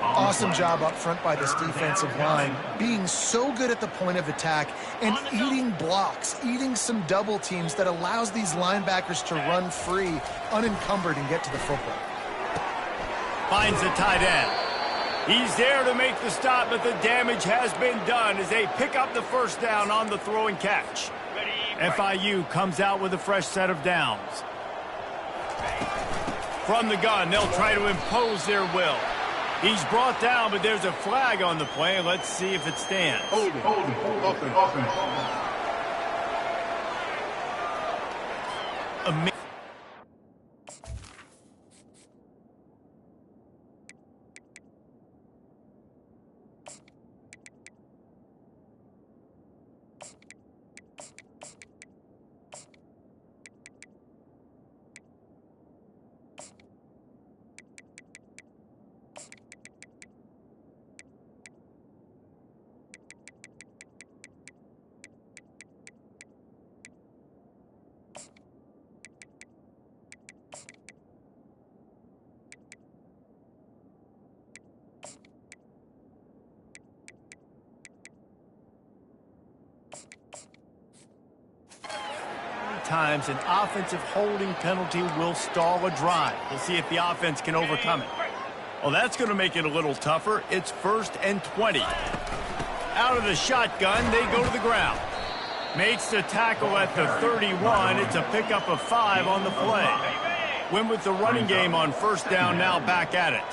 Awesome job up front by this defensive line, being so good at the point of attack and eating blocks, eating some double teams that allows these linebackers to run free, unencumbered, and get to the football. Finds the tight end. He's there to make the stop, but the damage has been done as they pick up the first down on the throw and catch. FIU comes out with a fresh set of downs. From the gun, they'll try to impose their will. He's brought down, but there's a flag on the play. Let's see if it stands. Times an offensive holding penalty will stall a drive. We'll see if the offense can overcome it. Well, that's going to make it a little tougher. It's 1st and 20. Out of the shotgun, they go to the ground. Makes the tackle at the 31. It's a pickup of 5 on the play. Went with the running game on first down, now back at it.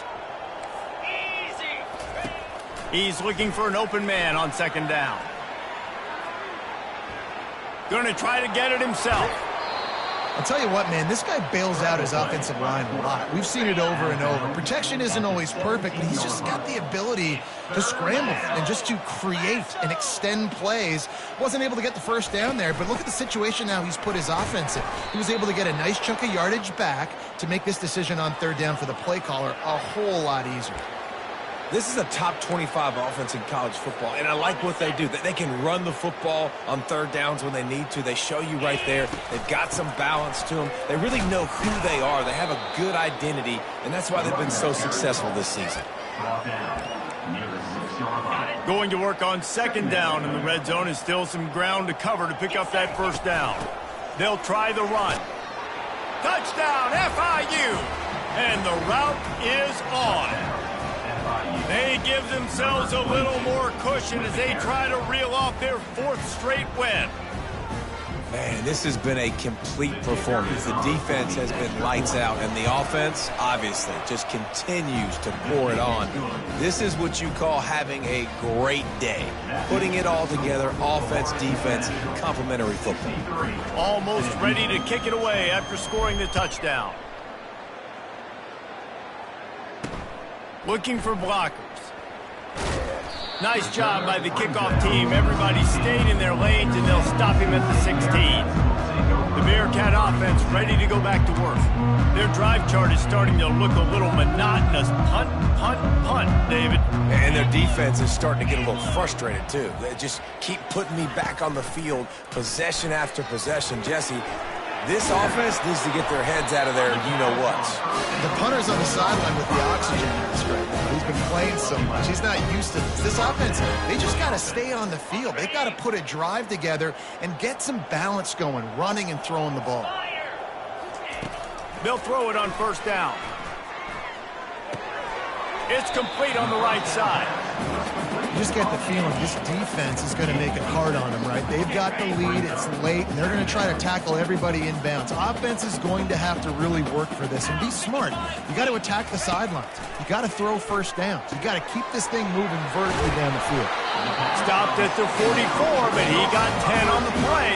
He's looking for an open man on second down. Going to try to get it himself. I'll tell you what, man, this guy bails out his offensive line a lot. We've seen it over and over. Protection isn't always perfect, but he's just got the ability to scramble and just to create and extend plays. Wasn't able to get the first down there, but look at the situation now he's put his offense in. He was able to get a nice chunk of yardage back to make this decision on third down for the play caller a whole lot easier. This is a top 25 offense in college football, and I like what they do. They can run the football on third downs when they need to. They show you right there. They've got some balance to them. They really know who they are. They have a good identity, and that's why they've been so successful this season. Going to work on second down in the red zone is still some ground to cover to pick up that first down. They'll try the run. Touchdown, FIU! And the route is on. They give themselves a little more cushion as they try to reel off their 4th straight win. Man, this has been a complete performance. The defense has been lights out, and the offense, obviously, just continues to pour it on. This is what you call having a great day. Putting it all together, offense, defense, complementary football. Almost ready to kick it away after scoring the touchdown. Looking for blockers. Nice job by the kickoff team. Everybody stayed in their lanes, and they'll stop him at the 16. The Bearcat offense ready to go back to work. Their drive chart is starting to look a little monotonous. Punt, punt, punt, David. And their defense is starting to get a little frustrated, too. They just keep putting me back on the field, possession after possession. Jesse, this offense needs to get their heads out of their you-know-whats. The punter's on the sideline with the oxygen mask right now. He's been playing so much. He's not used to this. This offense, they just got to stay on the field. They've got to put a drive together and get some balance going, running and throwing the ball. They'll throw it on first down. It's complete on the right side. You just get the feeling this defense is going to make it hard on them, right? They've got the lead, it's late, and they're going to try to tackle everybody inbounds. Offense is going to have to really work for this and be smart. You got to attack the sidelines. You got to throw first downs. You got to keep this thing moving vertically down the field. Stopped at the 44, but he got 10 on the play.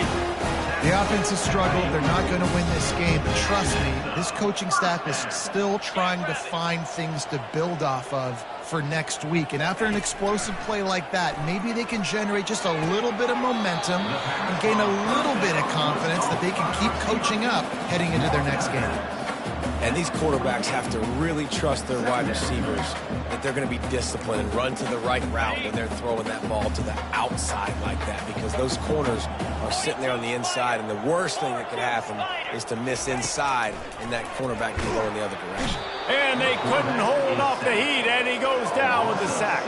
The offense has struggled. They're not going to win this game, but trust me, this coaching staff is still trying to find things to build off of for next week. And after an explosive play like that, maybe they can generate just a little bit of momentum and gain a little bit of confidence that they can keep coaching up heading into their next game. And these quarterbacks have to really trust their wide receivers that they're going to be disciplined and run to the right route when they're throwing that ball to the outside like that, because those corners are sitting there on the inside, and the worst thing that could happen is to miss inside and that cornerback can go in the other direction. And they couldn't hold off the heat, and he goes down with the sack.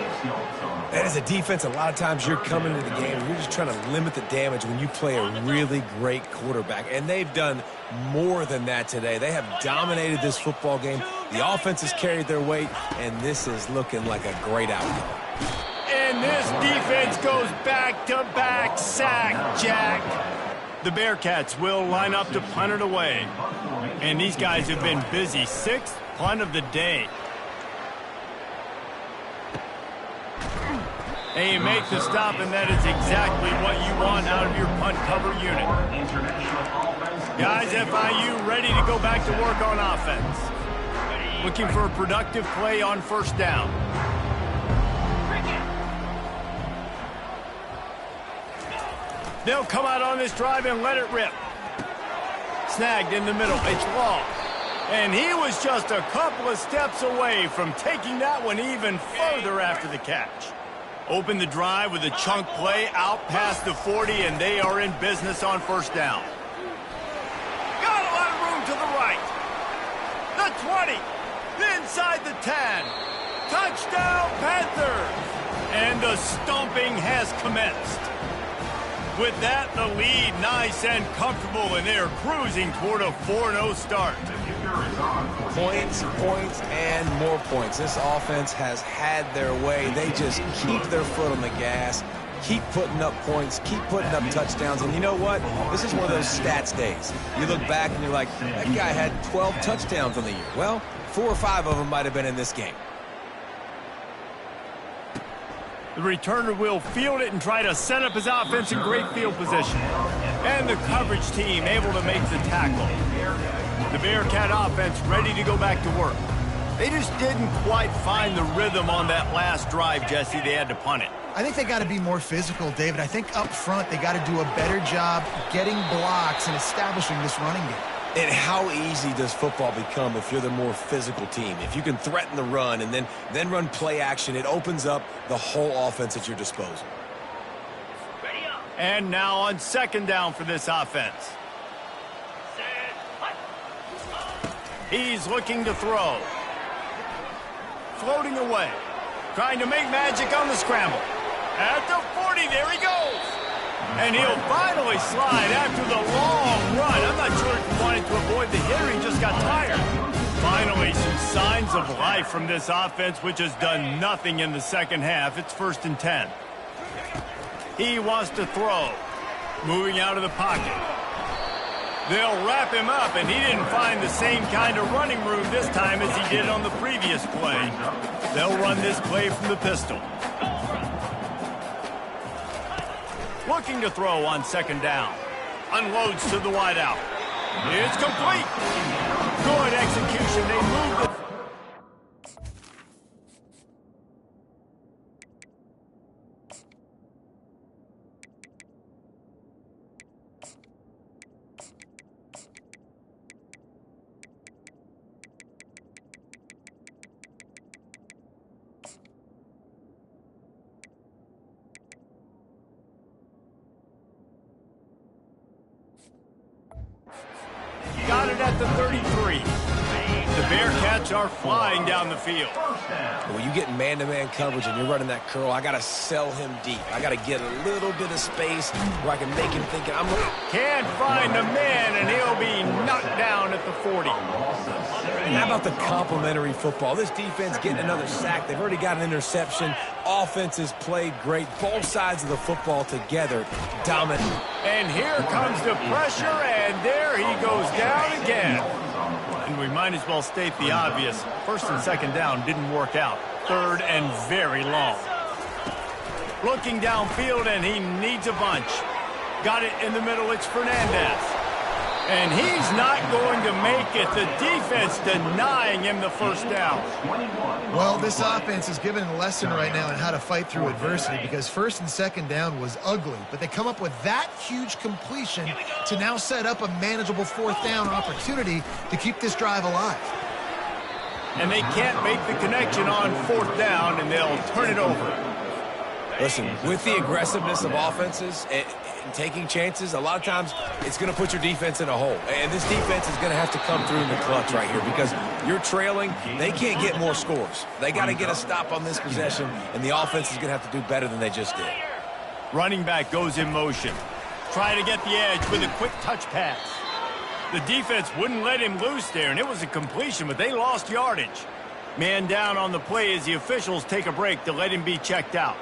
And as a defense, a lot of times you're coming into the game and you're just trying to limit the damage when you play a really great quarterback. And they've done more than that today. They have dominated this football game. The offense has carried their weight, and this is looking like a great outcome. And this defense goes back-to-back sack, Jack. The Bearcats will line up to punt it away. And these guys have been busy. 6th punt of the day. And you make the stop, and that is exactly what you want out of your punt cover unit. Guys, FIU ready to go back to work on offense. Looking for a productive play on first down. They'll come out on this drive and let it rip. Snagged in the middle. It's long. And he was just a couple of steps away from taking that one even further after the catch. Open the drive with a chunk play out past the 40, and they are in business on first down. Got a lot of room to the right. The 20. Inside the 10. Touchdown, Panthers. And the stomping has commenced. With that, the lead nice and comfortable, and they're cruising toward a 4-0 start. Points, points, and more points. This offense has had their way. They just keep their foot on the gas, keep putting up points, keep putting up touchdowns. And you know what? This is one of those stats days. You look back and you're like, that guy had 12 touchdowns on the year. Well, 4 or 5 of them might have been in this game. The returner will field it and try to set up his offense in great field position. And the coverage team able to make the tackle. The Bearcat offense ready to go back to work. They just didn't quite find the rhythm on that last drive, Jesse. They had to punt it. I think they got to be more physical, David. I think up front they got to do a better job getting blocks and establishing this running game. And how easy does football become if you're the more physical team? If you can threaten the run and then run play action, it opens up the whole offense at your disposal. And now on second down for this offense. He's looking to throw. Floating away. Trying to make magic on the scramble. At the 40, there he goes. And he'll finally slide after the long run. I'm not sure if he wanted to avoid the hitter. He just got tired. Finally, some signs of life from this offense, which has done nothing in the second half. It's 1st and 10. He wants to throw. Moving out of the pocket. They'll wrap him up, and he didn't find the same kind of running room this time as he did on the previous play. They'll run this play from the pistol. Looking to throw on second down. Unloads to the wideout. It's complete. Good execution. They moved it. Got it at the 33. The Bearcats are flying down the field. When you get man-to-man coverage and you're running that curl, I got to sell him deep. I got to get a little bit of space where I can make him think I'm... Can't find the man, and he'll be knocked down at the 40. And how about the complimentary football? This defense getting another sack. They've already got an interception. Offense has played great. Both sides of the football together, dominant. And here comes the pressure, and there he goes down again. And we might as well state the obvious. First and second down didn't work out. Third and very long. Looking downfield, and he needs a bunch. Got it in the middle. It's Fernandez. And he's not going to make it. The defense denying him the first down. Well, this offense is given a lesson right now on how to fight through adversity, because first and second down was ugly, but they come up with that huge completion to now set up a manageable fourth down opportunity to keep this drive alive. And they can't make the connection on fourth down, and they'll turn it over. Listen, with the aggressiveness of offenses and taking chances, a lot of times it's going to put your defense in a hole. And this defense is going to have to come through in the clutch right here, because you're trailing. They can't get more scores. They got to get a stop on this possession, and the offense is going to have to do better than they just did. Running back goes in motion. Trying to get the edge with a quick touch pass. The defense wouldn't let him loose there, and it was a completion, but they lost yardage. Man down on the play as the officials take a break to let him be checked out.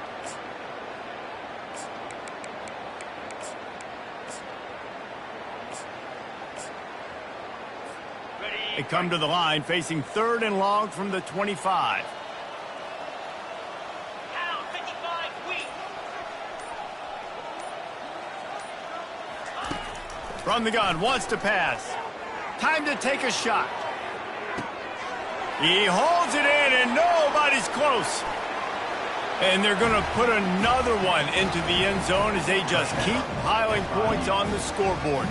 They come to the line facing third and long from the 25. Down 55 weak. From the gun, wants to pass. Time to take a shot. He holds it in, and nobody's close. And they're going to put another one into the end zone as they just keep piling points on the scoreboard.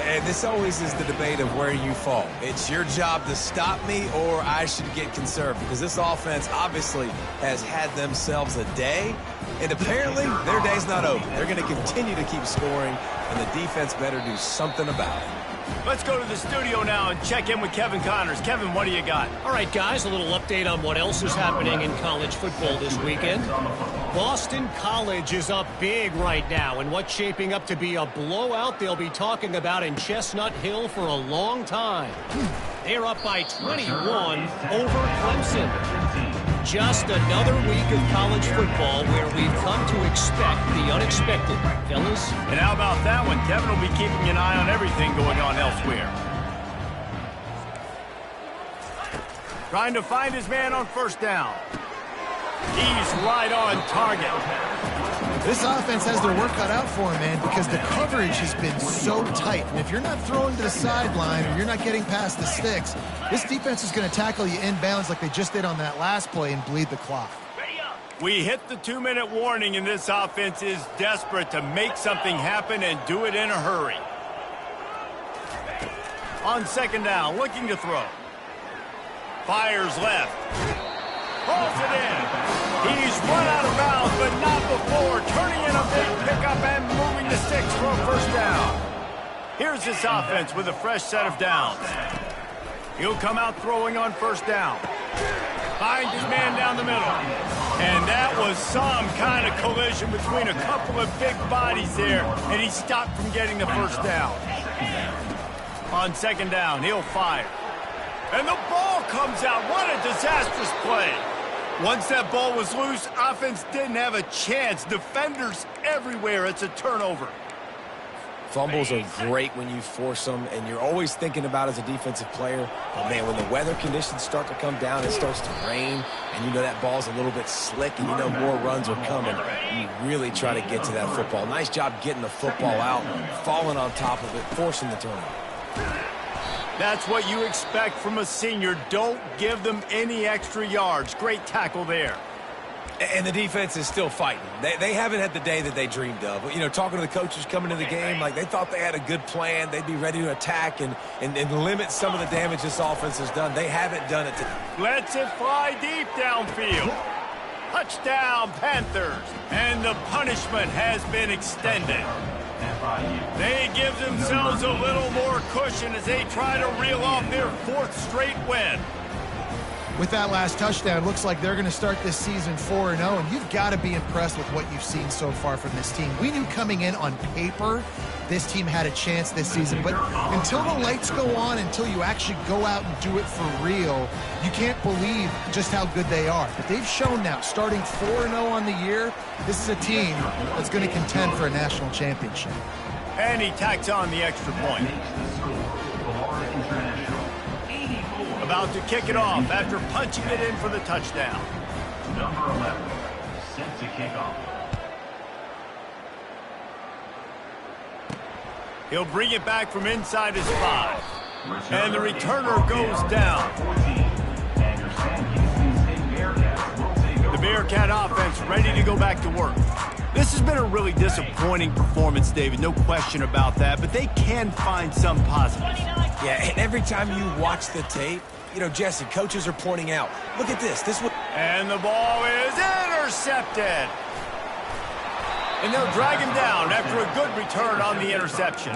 And this always is the debate of where you fall. It's your job to stop me, or I should get conservative, because this offense obviously has had themselves a day, and apparently their day's not over. They're going to continue to keep scoring, and the defense better do something about it. Let's go to the studio now and check in with Kevin Connors. Kevin, what do you got? All right, guys, a little update on what else is happening in college football this weekend. Boston College is up big right now, and what's shaping up to be a blowout they'll be talking about in Chestnut Hill for a long time. They're up by 21 over Clemson. Just another week of college football where we've come to expect the unexpected, fellas. And how about that one? Kevin will be keeping an eye on everything going on elsewhere. Trying to find his man on first down. He's right on target. This offense has their work cut out for him, man, because the coverage has been so tight. And if you're not throwing to the sideline or you're not getting past the sticks, this defense is going to tackle you inbounds like they just did on that last play and bleed the clock. We hit the 2-minute warning, and this offense is desperate to make something happen and do it in a hurry. On second down, looking to throw. Fires left. Pulls it in. He's run out of bounds, but not before. Turning in a big pickup and moving the sticks for a first down. Here's this offense with a fresh set of downs. He'll come out throwing on first down. Finds his man down the middle. And that was some kind of collision between a couple of big bodies there, and he stopped from getting the first down. On second down, he'll fire. And the ball comes out. What a disastrous play. Once that ball was loose, offense didn't have a chance. Defenders everywhere. It's a turnover. Fumbles are great when you force them, and you're always thinking about as a defensive player, but man, when the weather conditions start to come down, it starts to rain, and you know that ball's a little bit slick, and you know more runs are coming, you really try to get to that football. Nice job getting the football out, falling on top of it, forcing the turnover. That's what you expect from a senior. Don't give them any extra yards. Great tackle there. And the defense is still fighting. They haven't had the day that they dreamed of. You know, talking to the coaches coming to the game, like they thought they had a good plan. They'd be ready to attack and limit some of the damage this offense has done. They haven't done it today. Lets it fly deep downfield. Touchdown, Panthers. And the punishment has been extended. They give themselves a little more cushion as they try to reel off their fourth straight win. With that last touchdown, looks like they're going to start this season 4-0, and you've got to be impressed with what you've seen so far from this team. We knew coming in on paper this team had a chance this season. But until the lights go on, until you actually go out and do it for real, you can't believe just how good they are. But they've shown now, starting 4-0 on the year, this is a team that's going to contend for a national championship. And he tacks on the extra point. About to kick it off after punching it in for the touchdown. Number 11, set to kick off. He'll bring it back from inside his 5. And the returner goes down. The Bearcat offense ready to go back to work. This has been a really disappointing performance, David, no question about that, but they can find some positives. Yeah, and every time you watch the tape, you know, Jesse, coaches are pointing out, look at this. And the ball is intercepted. And they'll drag him down after a good return on the interception.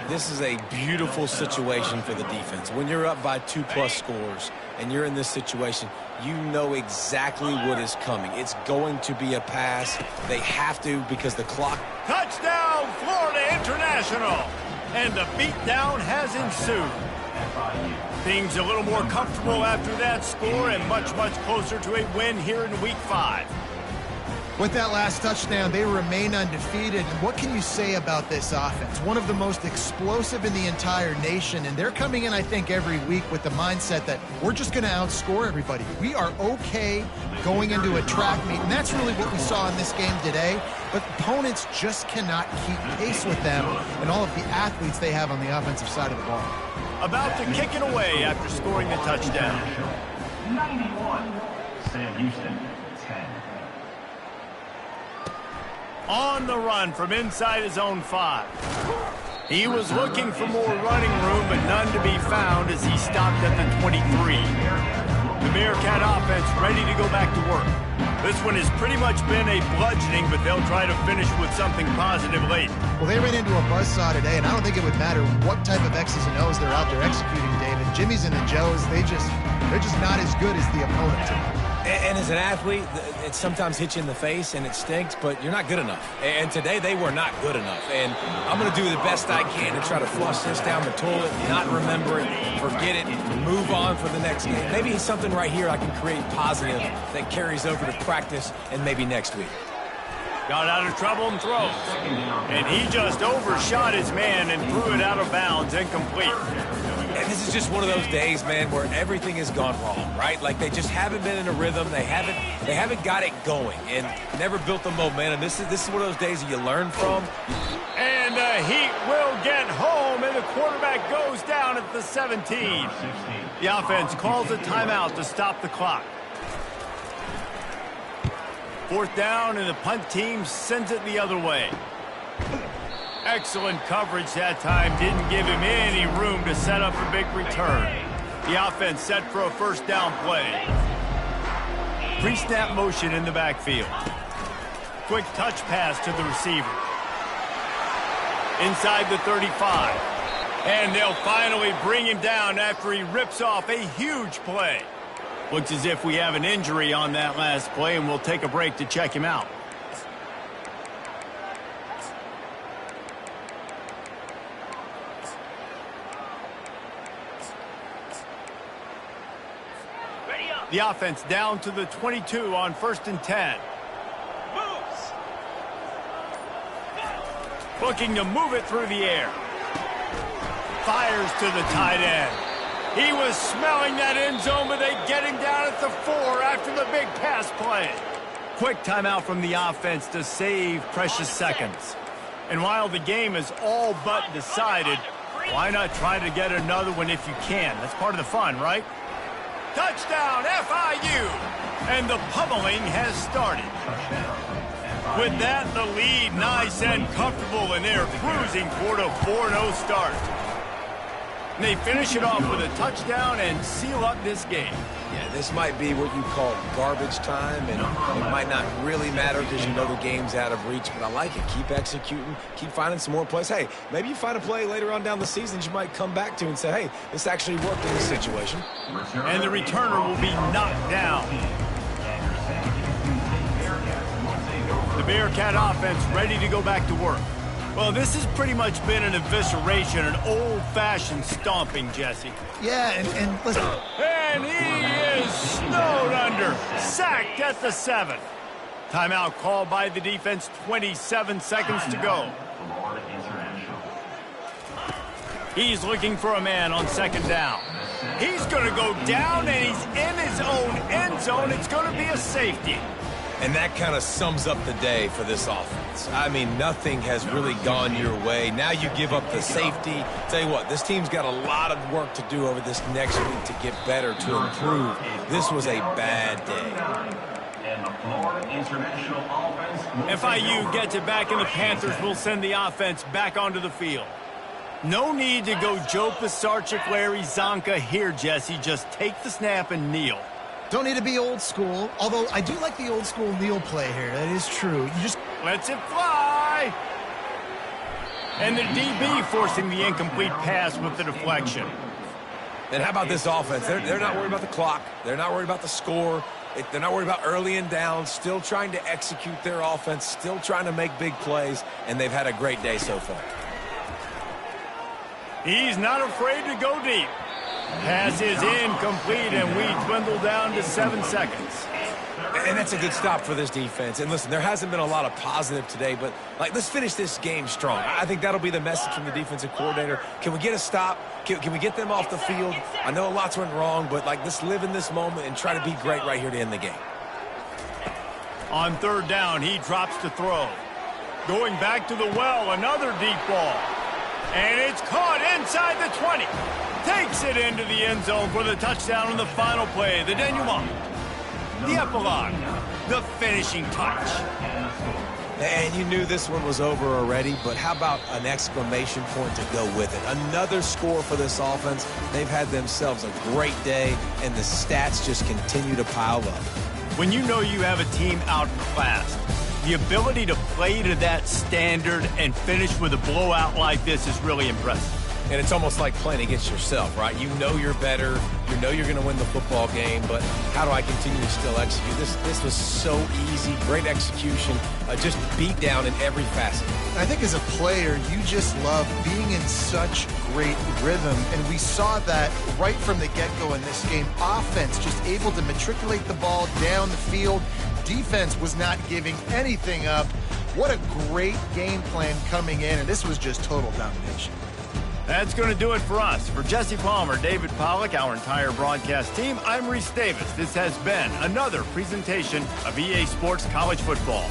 This is a beautiful situation for the defense. When you're up by 2+ scores and you're in this situation, you know exactly what is coming. It's going to be a pass. They have to because the clock. Touchdown, Florida International. And the beatdown has ensued. Things a little more comfortable after that score and much, much closer to a win here in Week 5. With that last touchdown, they remain undefeated. And what can you say about this offense? One of the most explosive in the entire nation. And they're coming in, I think, every week with the mindset that we're just going to outscore everybody. We are okay going into a track meet. And that's really what we saw in this game today. But opponents just cannot keep pace with them and all of the athletes they have on the offensive side of the ball. About to kick it away after scoring the touchdown. 91, Sam Houston, 10. On the run from inside his own 5. He was looking for more running room, but none to be found as he stopped at the 23. The Bearcat offense ready to go back to work. This one has pretty much been a bludgeoning, but they'll try to finish with something positive late. Well, they ran into a buzzsaw today, and I don't think it would matter what type of X's and O's they're out there executing, David. Jimmy's and the Joes, they're just not as good as the opponent team. And as an athlete, it sometimes hits you in the face and it stinks, but you're not good enough. And today they were not good enough. And I'm going to do the best I can to try to flush this down the toilet, not remember it, forget it, move on for the next game. Maybe something right here I can create positive that carries over to practice and maybe next week. Got out of trouble and throws. And he just overshot his man and threw it out of bounds, incomplete. And this is just one of those days, man, where everything has gone wrong, right? Like they just haven't been in a rhythm. They haven't got it going and never built the momentum. This is one of those days that you learn from. And the Heat will get home, and the quarterback goes down at the 17. The offense calls a timeout to stop the clock. 4th down, and the punt team sends it the other way. Excellent coverage that time. Didn't give him any room to set up a big return. The offense set for a 1st down play. Pre-snap motion in the backfield. Quick touch pass to the receiver. Inside the 35. And they'll finally bring him down after he rips off a huge play. Looks as if we have an injury on that last play, and we'll take a break to check him out. The offense down to the 22 on 1st and 10. Moves. Looking to move it through the air. Fires to the tight end. He was smelling that end zone, but they get him down at the 4 after the big pass play. Quick timeout from the offense to save precious seconds. And while the game is all but decided, why not try to get another one if you can? That's part of the fun, right? Touchdown, FIU! And the pummeling has started. With that, the lead nice and comfortable, and they're cruising toward a 4-0 start. And they finish it off with a touchdown and seal up this game. Yeah, this might be what you call garbage time, and it might not really matter because you know the game's out of reach, but I like it. Keep executing, keep finding some more plays. Hey, maybe you find a play later on down the season you might come back to and say, hey, this actually worked in this situation. And the returner will be knocked down. The Bearcat offense ready to go back to work. Well, this has pretty much been an evisceration, an old-fashioned stomping, Jesse. Yeah, and listen. And he is snowed under, sacked at the 7. Timeout called by the defense, 27 seconds to go. He's looking for a man on second down. He's going to go down, and he's in his own end zone. It's going to be a safety. And that kind of sums up the day for this offense. I mean, nothing has really gone your way. Now you give up the safety. Tell you what, this team's got a lot of work to do over this next week to get better, to improve. This was a bad day. FIU gets it back, and the Panthers will send the offense back onto the field. No need to go Joe Pisarcik, Larry Zonka here, Jesse. Just take the snap and kneel. Don't need to be old school, although I do like the old school kneel play here. That is true. You just lets it fly. And the DB forcing the incomplete pass with the deflection. And how about this offense? They're not worried about the clock. They're not worried about the score. They're not worried about early and down. Still trying to execute their offense. Still trying to make big plays. And they've had a great day so far. He's not afraid to go deep. Pass is incomplete, and we dwindle down to 7 seconds. And that's a good stop for this defense. And listen, there hasn't been a lot of positive today, but let's finish this game strong. I think that'll be the message from the defensive coordinator. Can we get a stop? Can we get them off the field? I know lots went wrong, but let's live in this moment and try to be great right here to end the game. On third down, he drops to throw. Going back to the well, another deep ball. And it's caught inside the 20. Takes it into the end zone for the touchdown on the final play. The denouement, the epilogue, the finishing touch. And you knew this one was over already, but how about an exclamation point to go with it? Another score for this offense. They've had themselves a great day, and the stats just continue to pile up. When you know you have a team outclassed, the ability to play to that standard and finish with a blowout like this is really impressive. And it's almost like playing against yourself, right? You know you're better. You know you're going to win the football game, but how do I continue to still execute? This was so easy. Great execution. Just beat down in every facet. I think as a player, you just love being in such great rhythm, and we saw that right from the get-go in this game. Offense just able to matriculate the ball down the field. Defense was not giving anything up. What a great game plan coming in, and this was just total domination. That's going to do it for us. For Jesse Palmer, David Pollack, our entire broadcast team, I'm Reese Davis. This has been another presentation of EA Sports College Football.